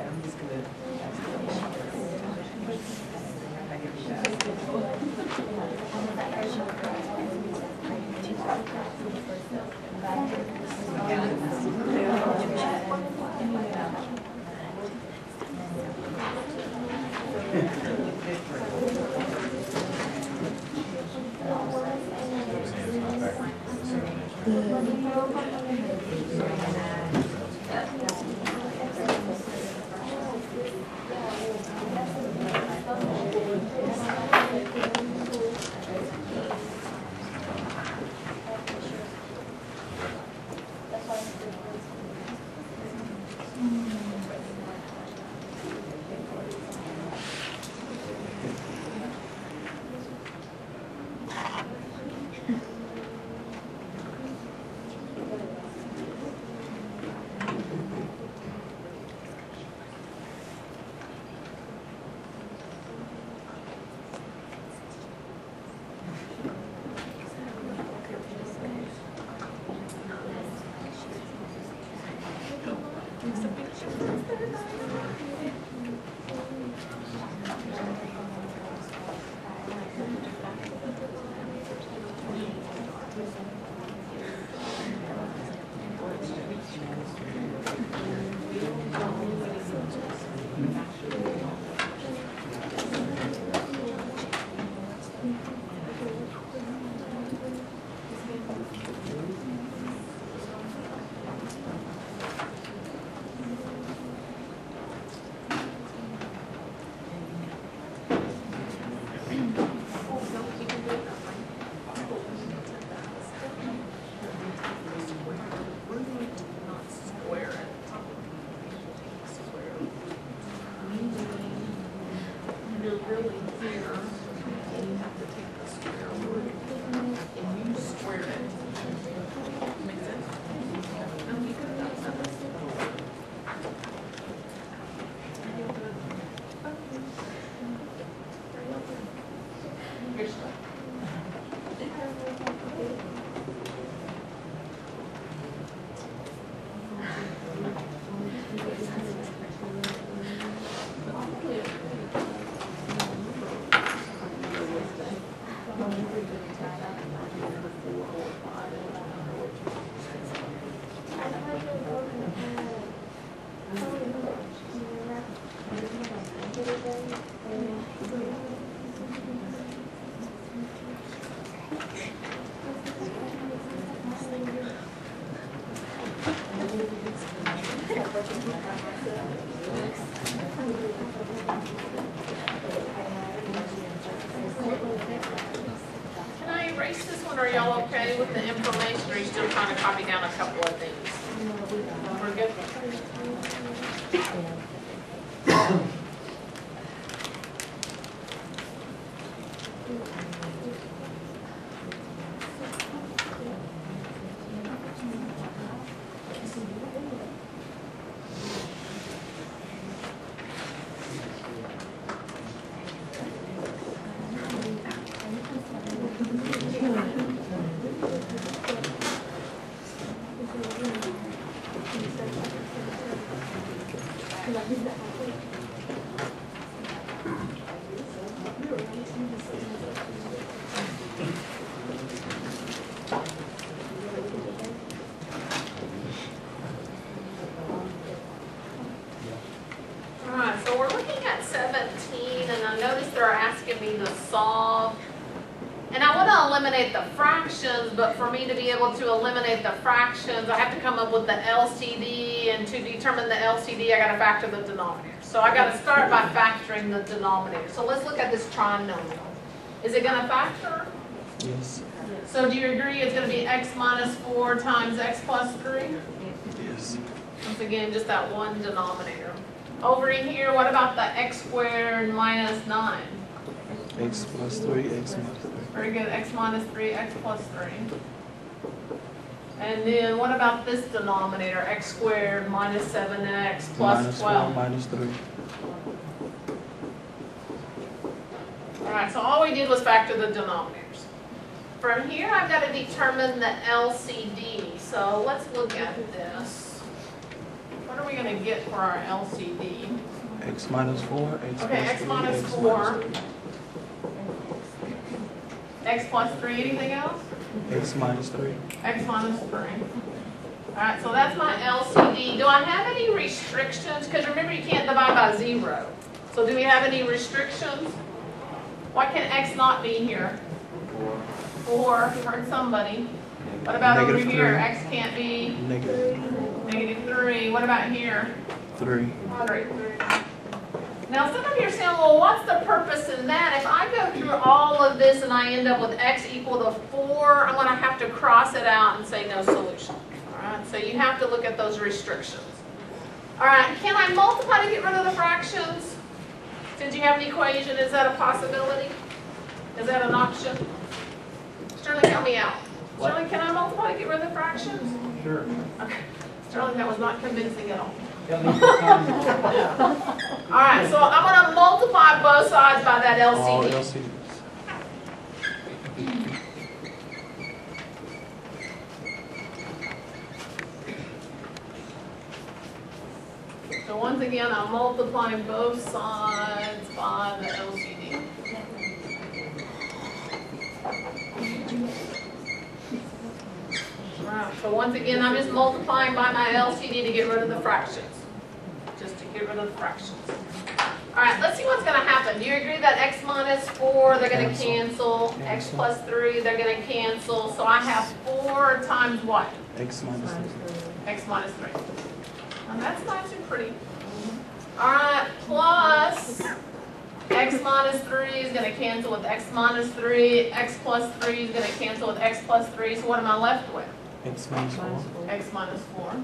I'm just gonna. Can I erase this one? Are y'all okay with the information, or are you still trying to copy down a couple of things? We're good? Alright, so we're looking at 17, and I noticed they're asking me to solve. And I want to eliminate the fractions, but for me to be able to eliminate the fractions, I have to come up with the LCD, and to determine the LCD, I got to factor the denominator. So I got to start by factoring the denominator. So let's look at this trinomial. Is it going to factor? Yes. So do you agree it's going to be x minus 4 times x plus 3? Yes. Once again, just that one denominator. Over in here, what about the x squared minus 9? X plus 3, x minus 3. Very good, x minus 3, x plus 3. And then what about this denominator, x squared minus 7x plus Minus 12? 4 minus 3. All right, so all we did was factor the denominators. From here, I've got to determine the LCD. So let's look at this. What are we going to get for our LCD? X minus 4, X Okay, plus x 3, minus X 4. minus 3. X plus 3, anything else? X minus 3. X minus 3. All right, so that's my LCD. Do I have any restrictions? Because remember, you can't divide by 0. So do we have any restrictions? Why can X not be here? 4, you heard somebody. What about over Negative here? 3. X can't be Negative -3. What about here? 3. Moderate 3. Now, some of you are saying, well, what's the purpose in that? If I go through all of this and I end up with X equal to 4, I'm going to have to cross it out and say no solution. All right, so you have to look at those restrictions. All right, can I multiply to get rid of the fractions? Since you have an equation, is that a possibility? Is that an option? Sterling, help me out. What? Sterling, can I multiply to get rid of the fractions? Sure. Okay. Sterling, that was not convincing at all. Got me some time. All right, so I'm going to multiply both sides by that All LCD. LCDs. So once again, I'm multiplying both sides by the LCD. All right, so once again, I'm just multiplying by my LCD to get rid of the fractions. Just to get rid of the fractions. All right, let's see what's going to happen. Do you agree that x minus 4, they're going to cancel? X plus 3, they're going to cancel. So I have 4 times what? X minus 3. X minus 3. And that's nice and pretty. All right, plus x minus 3 is going to cancel with x minus 3. X plus 3 is going to cancel with x plus 3. So what am I left with? X minus 4. X minus 4.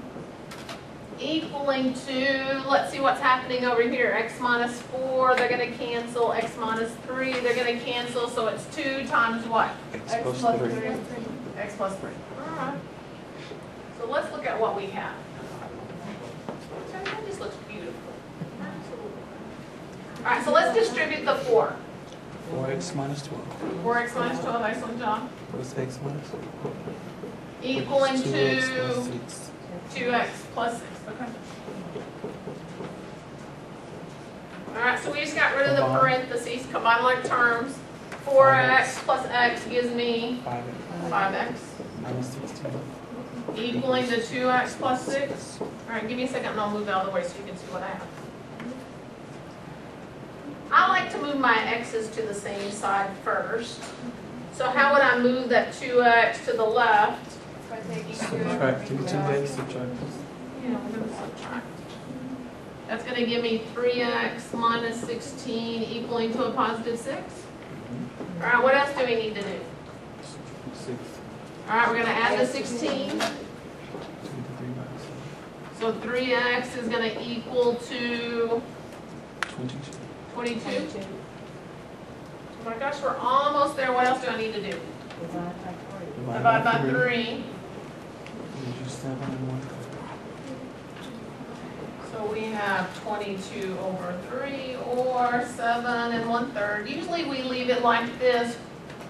Equaling to, let's see what's happening over here. X minus 4, they're going to cancel. X minus 3, they're going to cancel. So it's 2 times what? X plus 3. X plus 3. All right. So let's look at what we have. That just looks beautiful. All right, so let's distribute the 4. 4x minus 12. 4x minus 12, excellent job. Plus x minus 4. Equaling 2x to plus 6. 2x plus 6. Okay. All right, so we just got rid of the parentheses, combine like terms. 4x plus x gives me 5x. 5x. Minus 16. Equaling to 2x plus 6. All right, give me a second and I'll move out of the way so you can see what I have. I like to move my x's to the same side first. So how would I move that 2x to the left? By taking 2x. Subtracting 2x, subtract. Yeah, we're going to subtract. That's going to give me 3x minus 16 equaling to a positive 6. All right, what else do we need to do? 6. All right, we're going to add the 16. So 3x is going to equal to 22. 22. Oh my gosh, we're almost there. What else do I need to do? Divide by 3. Gives you 7 and 1. So we have 22 over 3 or 7 and 1/3. Usually we leave it like this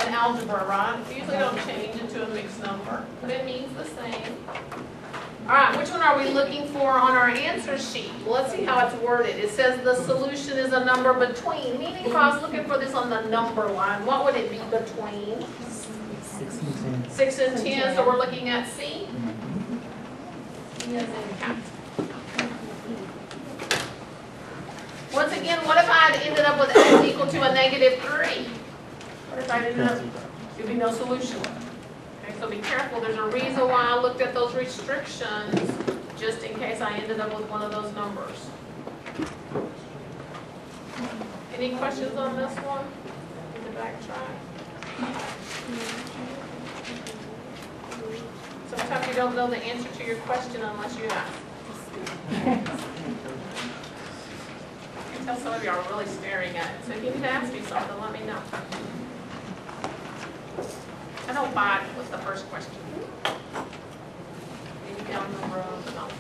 in algebra, right? We usually don't change it to a mixed number, but it means the same. All right, which one are we looking for on our answer sheet? Well, let's see how it's worded. It says the solution is a number between, meaning if I was looking for this on the number line, what would it be between? 6 and 10. 6 and 10, so we're looking at C. C as in cat. Once again, what if I had ended up with x equal to a -3? What if I ended up, there'd be no solution? Okay, so be careful. There's a reason why I looked at those restrictions, just in case I ended up with one of those numbers. Any questions on this one? Need to backtrack. Sometimes you don't know the answer to your question unless you ask. I can tell some of you are really staring at it, so if you need to ask me something, let me know. I don't buy it with the first question. down number of amounts.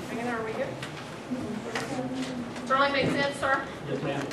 Hanging there, are we good? Sterling, make sense, sir? Yes, ma'am.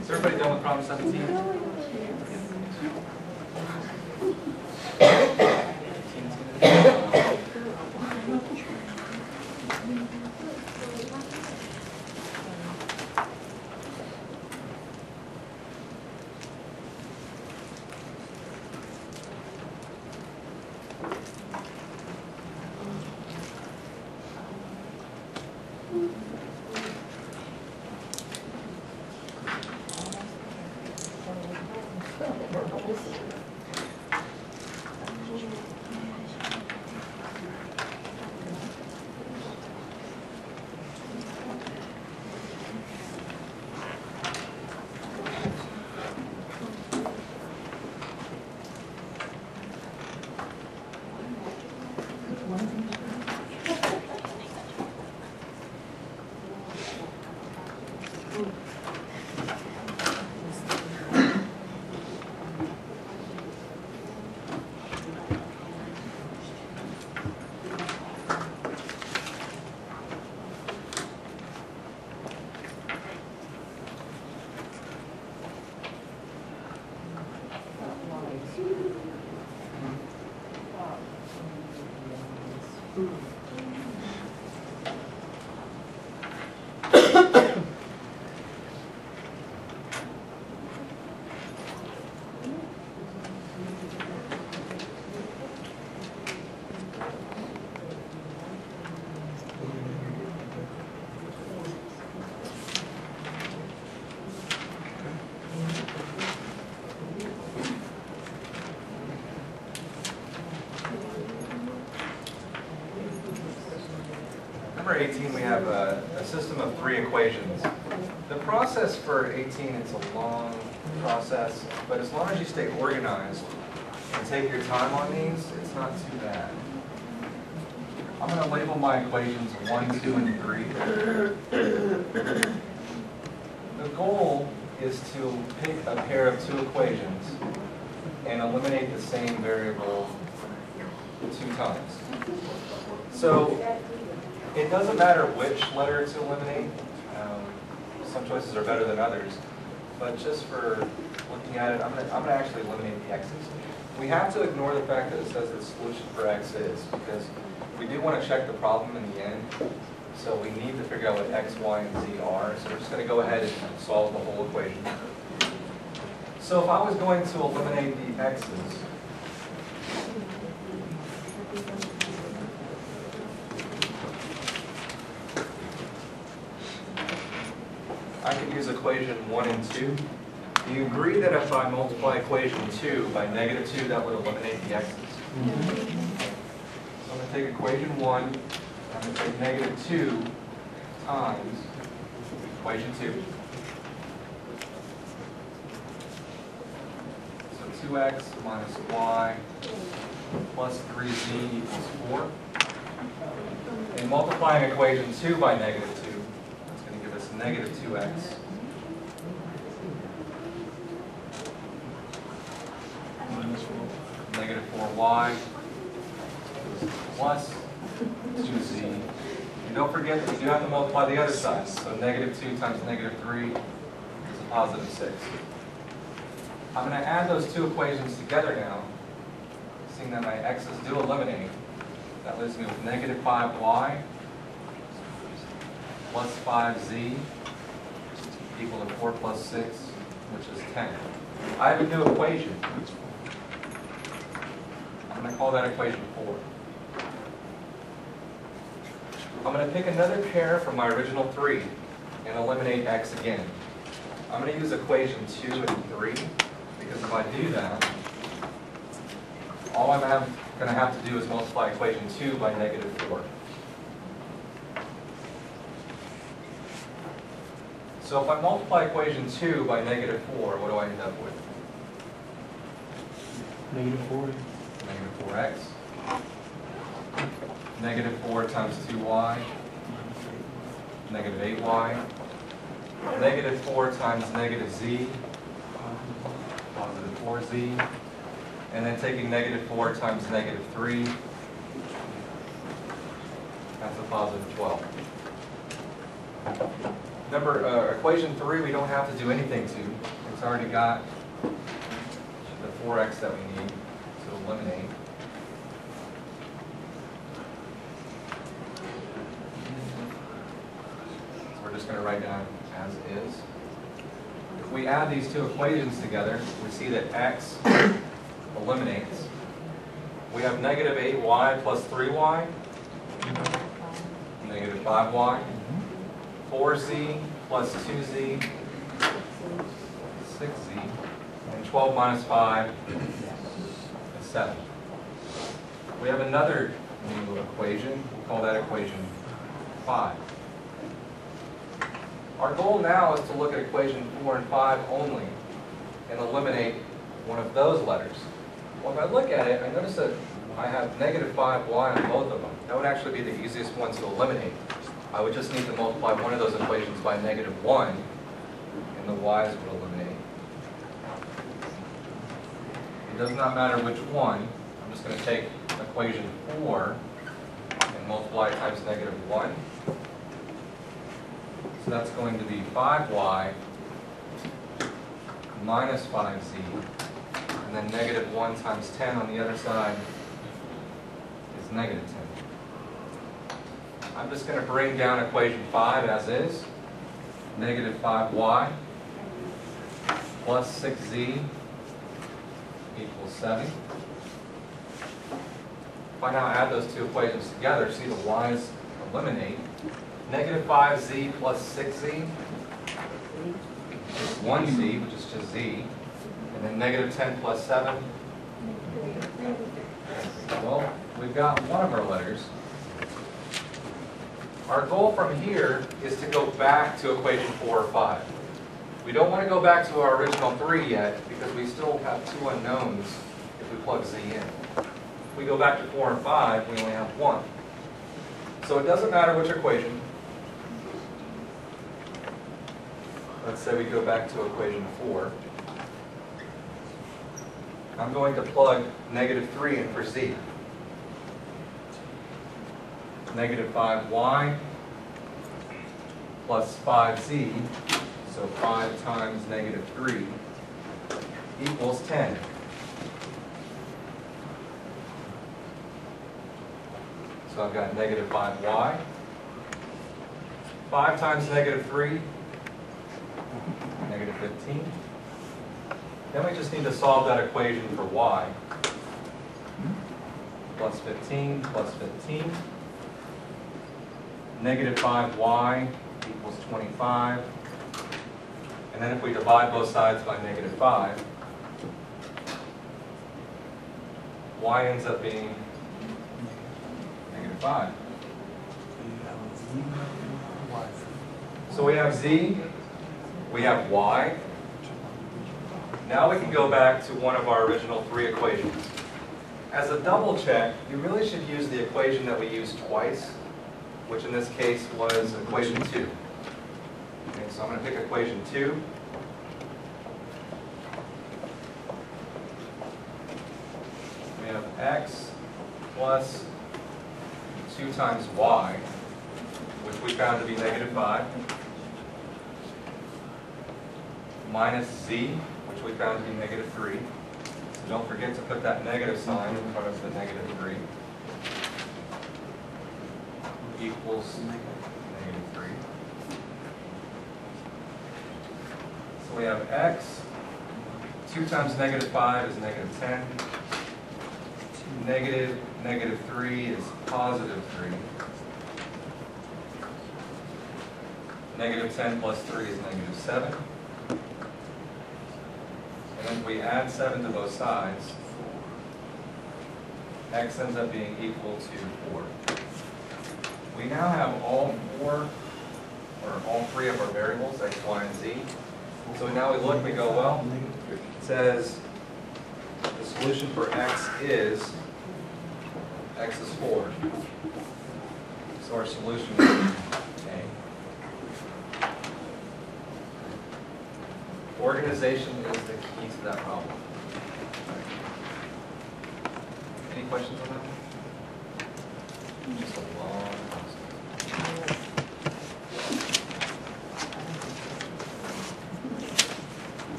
Is everybody done with problem 17? Number 18, we have a system of 3 equations. The process for 18, it's a long process, but as long as you stay organized and take your time on these, it's not too bad. I'm going to label my equations 1, 2, and 3. The goal is to pick a pair of 2 equations and eliminate the same variable 2 times. So it doesn't matter which letter to eliminate. Some choices are better than others, but just for looking at it, I'm going to actually eliminate the x's. We have to ignore the fact that it says the solution for x is, because we do want to check the problem in the end, so we need to figure out what x, y, and z are. So we're just going to go ahead and solve the whole equation. So if I was going to eliminate the x's, I could use equation 1 and 2. Do you agree that if I multiply equation 2 by negative 2, that would eliminate the x's? So I'm going to take equation 1, I'm going to take negative 2 times equation 2. So 2x minus y plus 3z equals 4. In multiplying equation 2 by negative 2, that's going to give us negative 2x negative 4y plus 2z. And don't forget that you do have to multiply the other side. So negative 2 times negative 3 is a positive 6. I'm going to add those two equations together now, seeing that my x's do eliminate. That leaves me with negative 5y plus 5z equal to 4 plus 6, which is 10. I have a new equation. I'm going to call that equation 4. I'm going to pick another pair from my original 3 and eliminate x again. I'm going to use equation 2 and 3, because if I do that, all I'm going to have to do is multiply equation 2 by negative 4. So if I multiply equation 2 by negative 4, what do I end up with? Negative 4. Negative 4x. Negative 4 times 2y. Negative 8y. Negative 4 times negative z. Positive 4z. And then taking negative 4 times negative 3. That's a positive 12. Remember, equation 3 we don't have to do anything to. It's already got the 4x that we need to eliminate. So we're just going to write down as is. If we add these two equations together, we see that x eliminates. We have negative 8y plus 3y, negative 5y, 4z plus 2z, 6z, and 12 minus 5 is 7. We have another new equation. We'll call that equation 5. Our goal now is to look at equation 4 and 5 only and eliminate one of those letters. Well, if I look at it, I notice that I have negative 5y on both of them. That would actually be the easiest one to eliminate. I would just need to multiply one of those equations by negative 1, and the y's would eliminate. It does not matter which one. I'm just going to take equation 4 and multiply it times negative 1. So that's going to be 5y minus 5z, and then negative 1 times 10 on the other side is negative 10. I'm just going to bring down equation 5 as is. Negative 5y plus 6z equals 7. If I now add those two equations together, see the y's eliminate. Negative 5z plus 6z is 1z, which is just z. And then negative 10 plus 7. Well, we've got one of our letters. Our goal from here is to go back to equation 4 or 5. We don't want to go back to our original 3 yet because we still have two unknowns if we plug z in. If we go back to 4 and 5, we only have 1. So it doesn't matter which equation. Let's say we go back to equation 4. I'm going to plug negative 3 in for z. Negative 5y plus 5z, so 5 times negative 3, equals 10. So I've got negative 5y. 5 times negative 3, negative 15. Then we just need to solve that equation for y. Plus 15 plus 15. Negative 5y equals 25. And then if we divide both sides by -5, y ends up being -5. So we have z, we have y. Now we can go back to one of our original 3 equations. As a double check, you really should use the equation that we used twice, which in this case was equation 2. Okay, so I'm going to pick equation 2. We have x plus 2 times y, which we found to be -5, minus z, which we found to be -3. So don't forget to put that negative sign in front of the -3. Equals -3. So we have x. 2 times -5 is -10. -3 is +3. -10 plus 3 is -7. And then if we add 7 to both sides, x ends up being equal to 4. We now have all 3 of our variables, x, y, and z. So now we look and we go, well, it says the solution for x is 4. So our solution is A. Organization is the key to that problem. Any questions on that? Just a long process.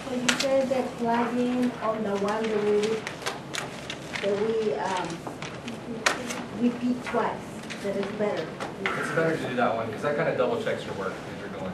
So you said that plugging on the one that we repeat twice, that is better. It's better to do that one because that kind of double checks your work as you're going.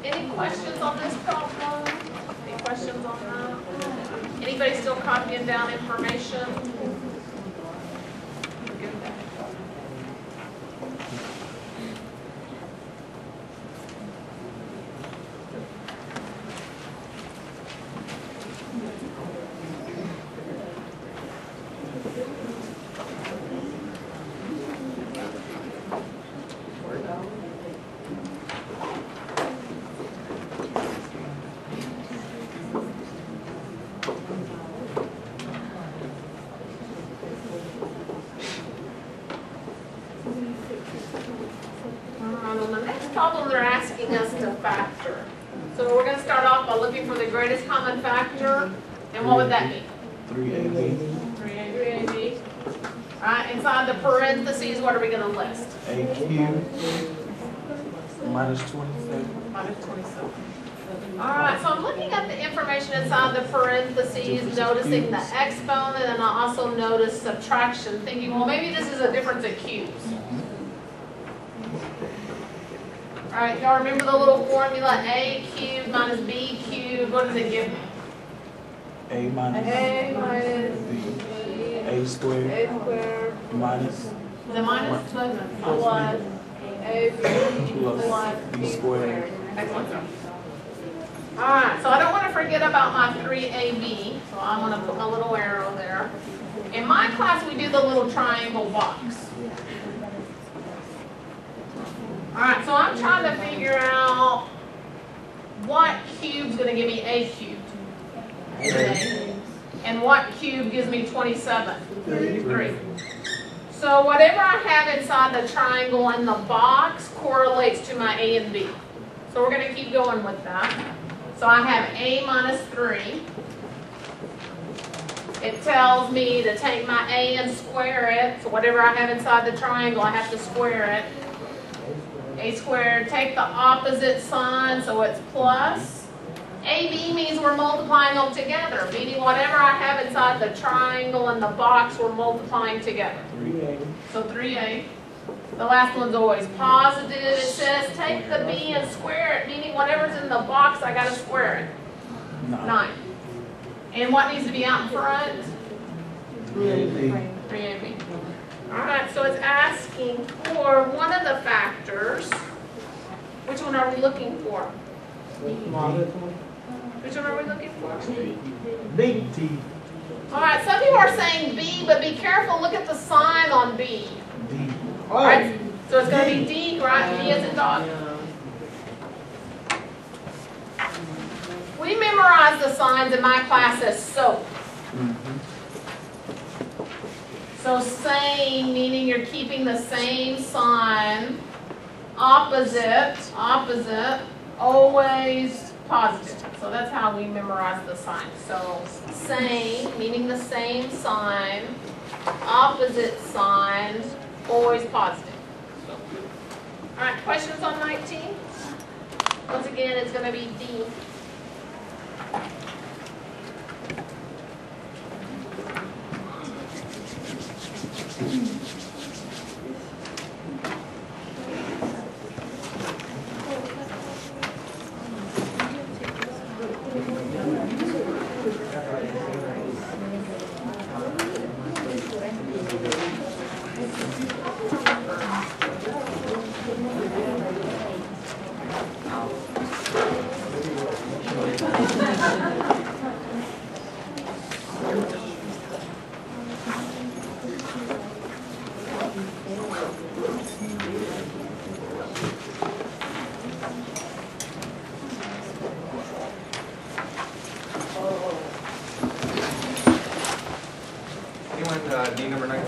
Any questions on this problem? Any questions on that? Anybody still copying down information? On the next problem, they're asking us to factor. So we're going to start off by looking for the greatest common factor. And what would that be? 3AB. 3AB. All right, inside the parentheses, what are we going to list? A cubed minus 27. Minus 27. All right, so I'm looking at the information inside the parentheses, noticing the exponent, and I also notice subtraction, thinking, well, maybe this is a difference of cubes. All right, y'all remember the little formula, A cubed minus B cubed, what does it give me? A minus A minus B. A squared A squared. minus The minus plus AB plus B squared. Excellent. All right, so I don't want to forget about my 3AB, so I'm going to put my little arrow there. In my class, we do the little triangle box. All right, so I'm trying to figure out what cube's going to give me A cubed. And what cube gives me 27? 33. So whatever I have inside the triangle in the box correlates to my A and B. So we're going to keep going with that. So I have A minus 3. It tells me to take my A and square it. So whatever I have inside the triangle, I have to square it. A squared, take the opposite sign, so it's plus. AB means we're multiplying them together, meaning whatever I have inside the triangle and the box, we're multiplying together. 3A. So 3A. The last one's always positive. It says take the B and square it, meaning whatever's in the box, I got to square it. 9. And what needs to be out in front? 3AB. 3AB. All right, so it's asking for one of the factors. Which one are we looking for? Which one are we looking for? B. T. All right, some people are saying B, but be careful. Look at the sign on B. D. All right, so it's going to be D, right? D as in dog. We memorized the signs in my class as soap. So same, meaning you're keeping the same sign. Opposite, always positive. So that's how we memorize the sign. So same, meaning the same sign. Opposite sign, always positive. All right, questions on 19? Once again, it's going to be D. Anyone need number 19?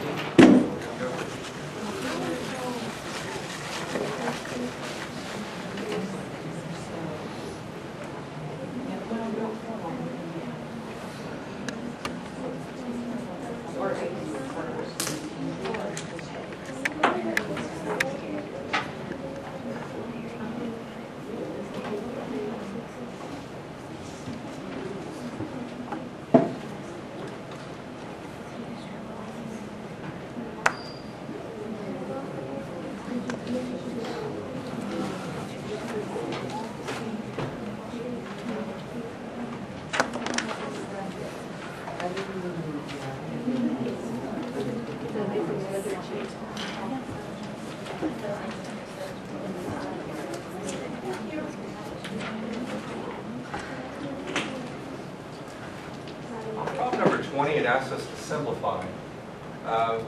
Problem number 20, it asks us to simplify.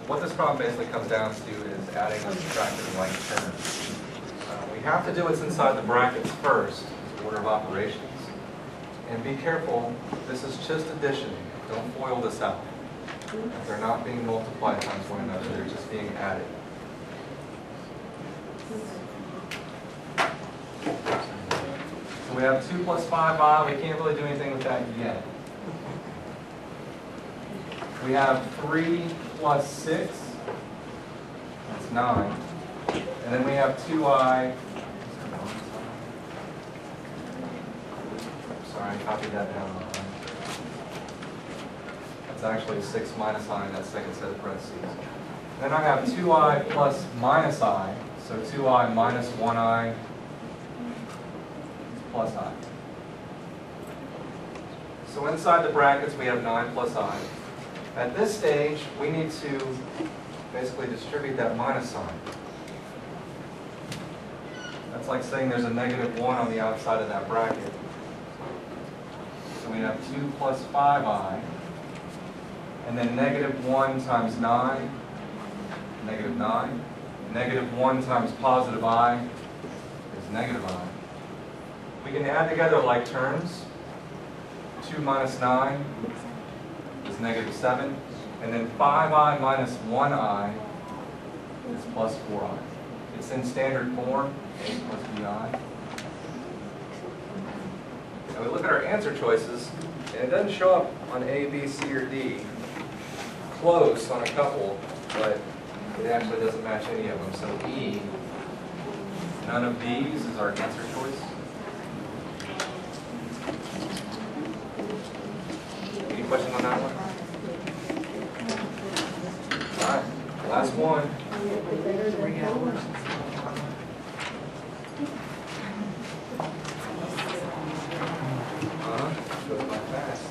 What this problem basically comes down to is adding and subtracting like terms. We have to do what's inside the brackets first, as order of operations. And be careful, this is just addition. Don't FOIL this out. They're not being multiplied times one another, they're just being added. we have 2 plus 5i. We can't really do anything with that yet. We have 3 plus 6. That's 9. And then we have 2i. Sorry, I copied that down. That's actually 6 minus I in that second set of parentheses. Then I have 2i plus minus I. So 2i minus 1i plus I. So inside the brackets we have 9 plus I. At this stage, we need to basically distribute that minus sign. That's like saying there's a negative 1 on the outside of that bracket. So we have 2 plus 5i, and then negative 1 times 9, negative 9. Negative 1 times positive I is negative I. We can add together like terms. 2 minus 9 is negative 7. And then 5i minus 1i is plus 4i. It's in standard form, a plus bi. Now we look at our answer choices, and it doesn't show up on A, B, C, or D. Close on a couple, but it actually doesn't match any of them. So E, none of these is our answer choice. Any questions on that one? All right, last one. Goes by fast.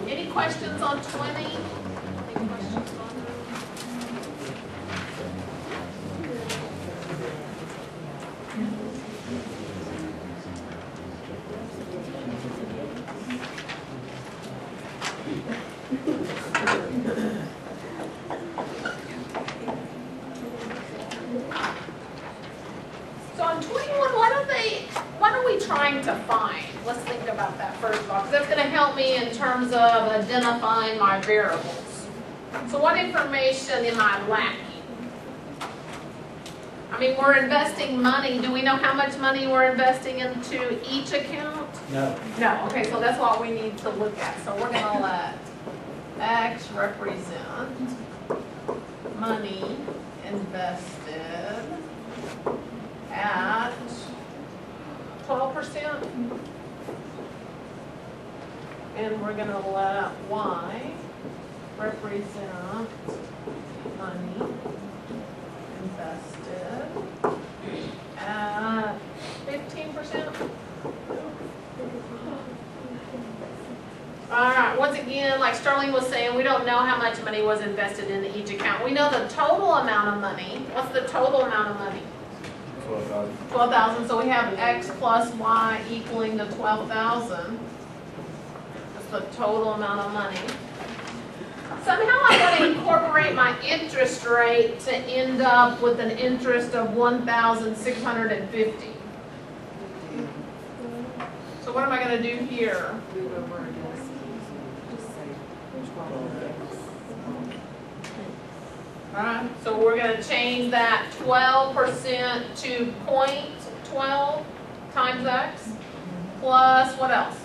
Any questions on 20? Any questions on So on 21, what are we trying to find? Let's think about that first of all, because that's going to help me in terms of identifying my variables. So what information am I lacking? I mean, we're investing money. Do we know how much money we're investing into each account? No. No. Okay, so that's what we need to look at. So we're going to let X represent money invested at 12%. And we're going to let Y represent money invested at 15%. All right, once again, like Sterling was saying, we don't know how much money was invested in each account. We know the total amount of money. What's the total amount of money? 12,000. 12,000, so we have X plus Y equaling to 12,000. That's the total amount of money. Somehow I'm going to incorporate my interest rate to end up with an interest of 1,650. So what am I going to do here? Alright, so we're going to change that 12% to 0.12 times X plus what else?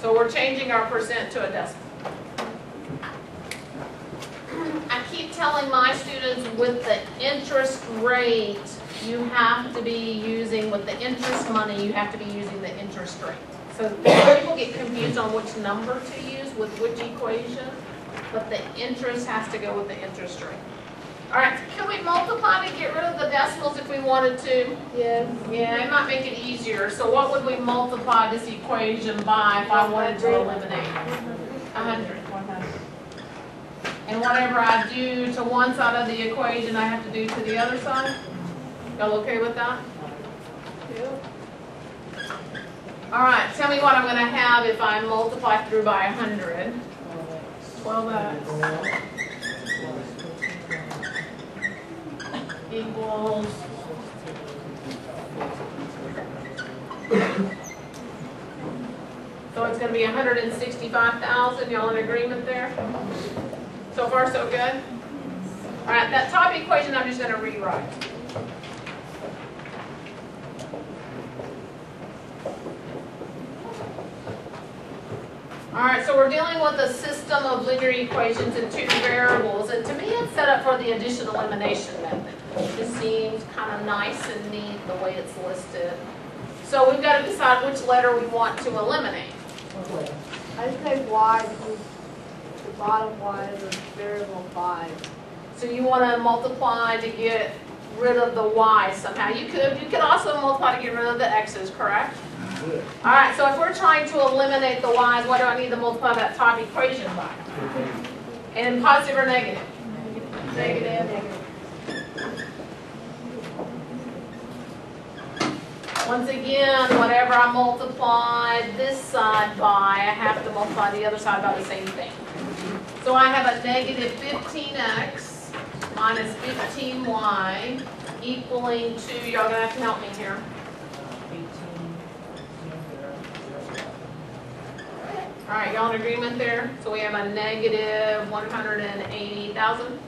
So we're changing our percent to a decimal. I keep telling my students with the interest rate, you have to be using, with the interest money, you have to be using the interest rate. So people get confused on which number to use with which equation, but the interest has to go with the interest rate. All right, can we multiply to get rid of the decimals if we wanted to? Yes. Yeah, it might make it easier. So what would we multiply this equation by if I wanted to eliminate? 100. And whatever I do to one side of the equation, I have to do to the other side? Y'all okay with that? Yep. All right, tell me what I'm going to have if I multiply through by 100. 12x equals so it's going to be 165,000. Y'all in agreement there? So far, so good? All right, that top equation I'm just going to rewrite. All right, so we're dealing with a system of linear equations in two variables, and to me it's set up for the addition elimination method. It just seems kind of nice and neat the way it's listed. So we've got to decide which letter we want to eliminate. I say y because the bottom y is a variable 5. So you want to multiply to get rid of the y somehow. You could also multiply to get rid of the x's, correct? All right, so if we're trying to eliminate the y's, what do I need to multiply that top equation by? And positive or negative? Negative. Once again, whatever I multiply this side by, I have to multiply the other side by the same thing. So I have a negative 15x minus 15y equaling to, y'all gonna have to help me here. All right, y'all in agreement there? So we have a negative 180,000.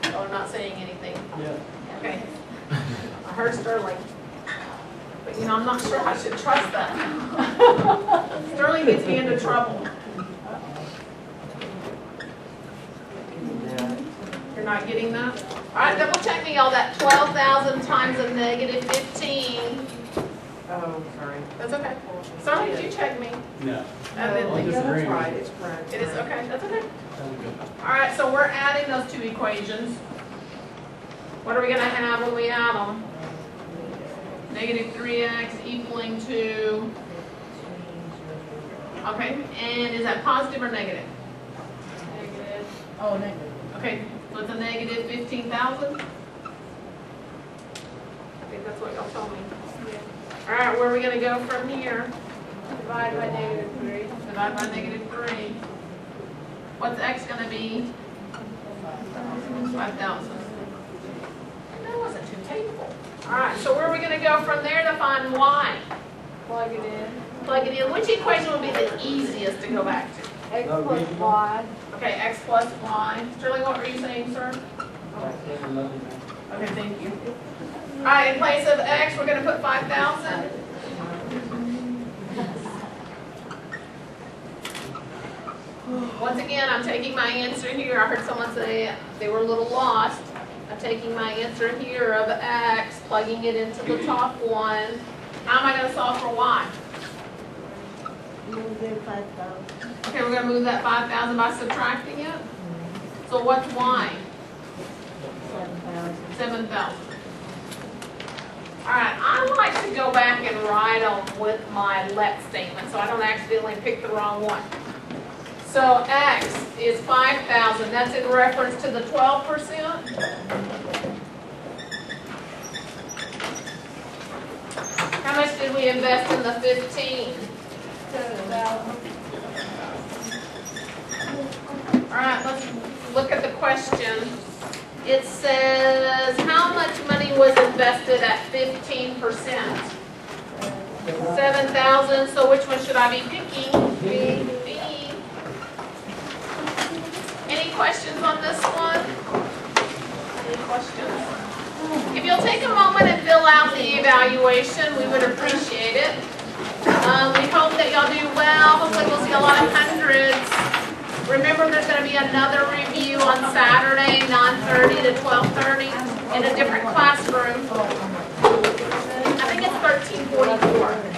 Oh, I'm not saying anything. Yeah. Okay. I heard Sterling. But you know, I'm not sure I should trust that. Sterling gets me into trouble. You're not getting that? All right, double check me, y'all. That 12,000 times a negative 15. Oh, sorry. That's okay. Sterling, did you check me? No. I didn't think just so. agree. That's right, it's correct. It is okay. That's okay. Sounds good. All right, so we're adding those two equations. What are we going to have when we add them? Negative 3x equaling to, okay, and is that positive or negative? Negative. Oh, negative. Okay, so it's a negative 15,000? I think that's what y'all told me. All right, where are we going to go from here? Divide by negative 3. Divide by negative 3. What's x going to be? 5,000. That wasn't too painful. All right, so where are we going to go from there to find y? Plug it in. Plug it in. Which equation will be the easiest to go back to? X plus y. Okay, x plus y. Sterling, what were you saying, sir? Okay, thank you. All right, in place of x, we're going to put 5,000. Once again, I'm taking my answer here. I heard someone say they were a little lost. I'm taking my answer here of x, plugging it into the top one. How am I going to solve for y? Move it 5,000. Okay, we're going to move that 5,000 by subtracting it. So what's y? 7,000. 7,000. All right, I like to go back and write them with my let statement so I don't accidentally pick the wrong one. So x is 5,000. That's in reference to the 12%. How much did we invest in the 15? 7,000. All right, let's look at the question. It says, how much money was invested at 15%? 7,000, so which one should I be picking? B. Any questions on this one? Any questions? If you'll take a moment and fill out the evaluation, we would appreciate it. We hope that y'all do well. Hopefully we'll see a lot of hundreds. Remember, there's going to be another review on Saturday, 9:30 to 12:30 in a different classroom. I think it's 1344.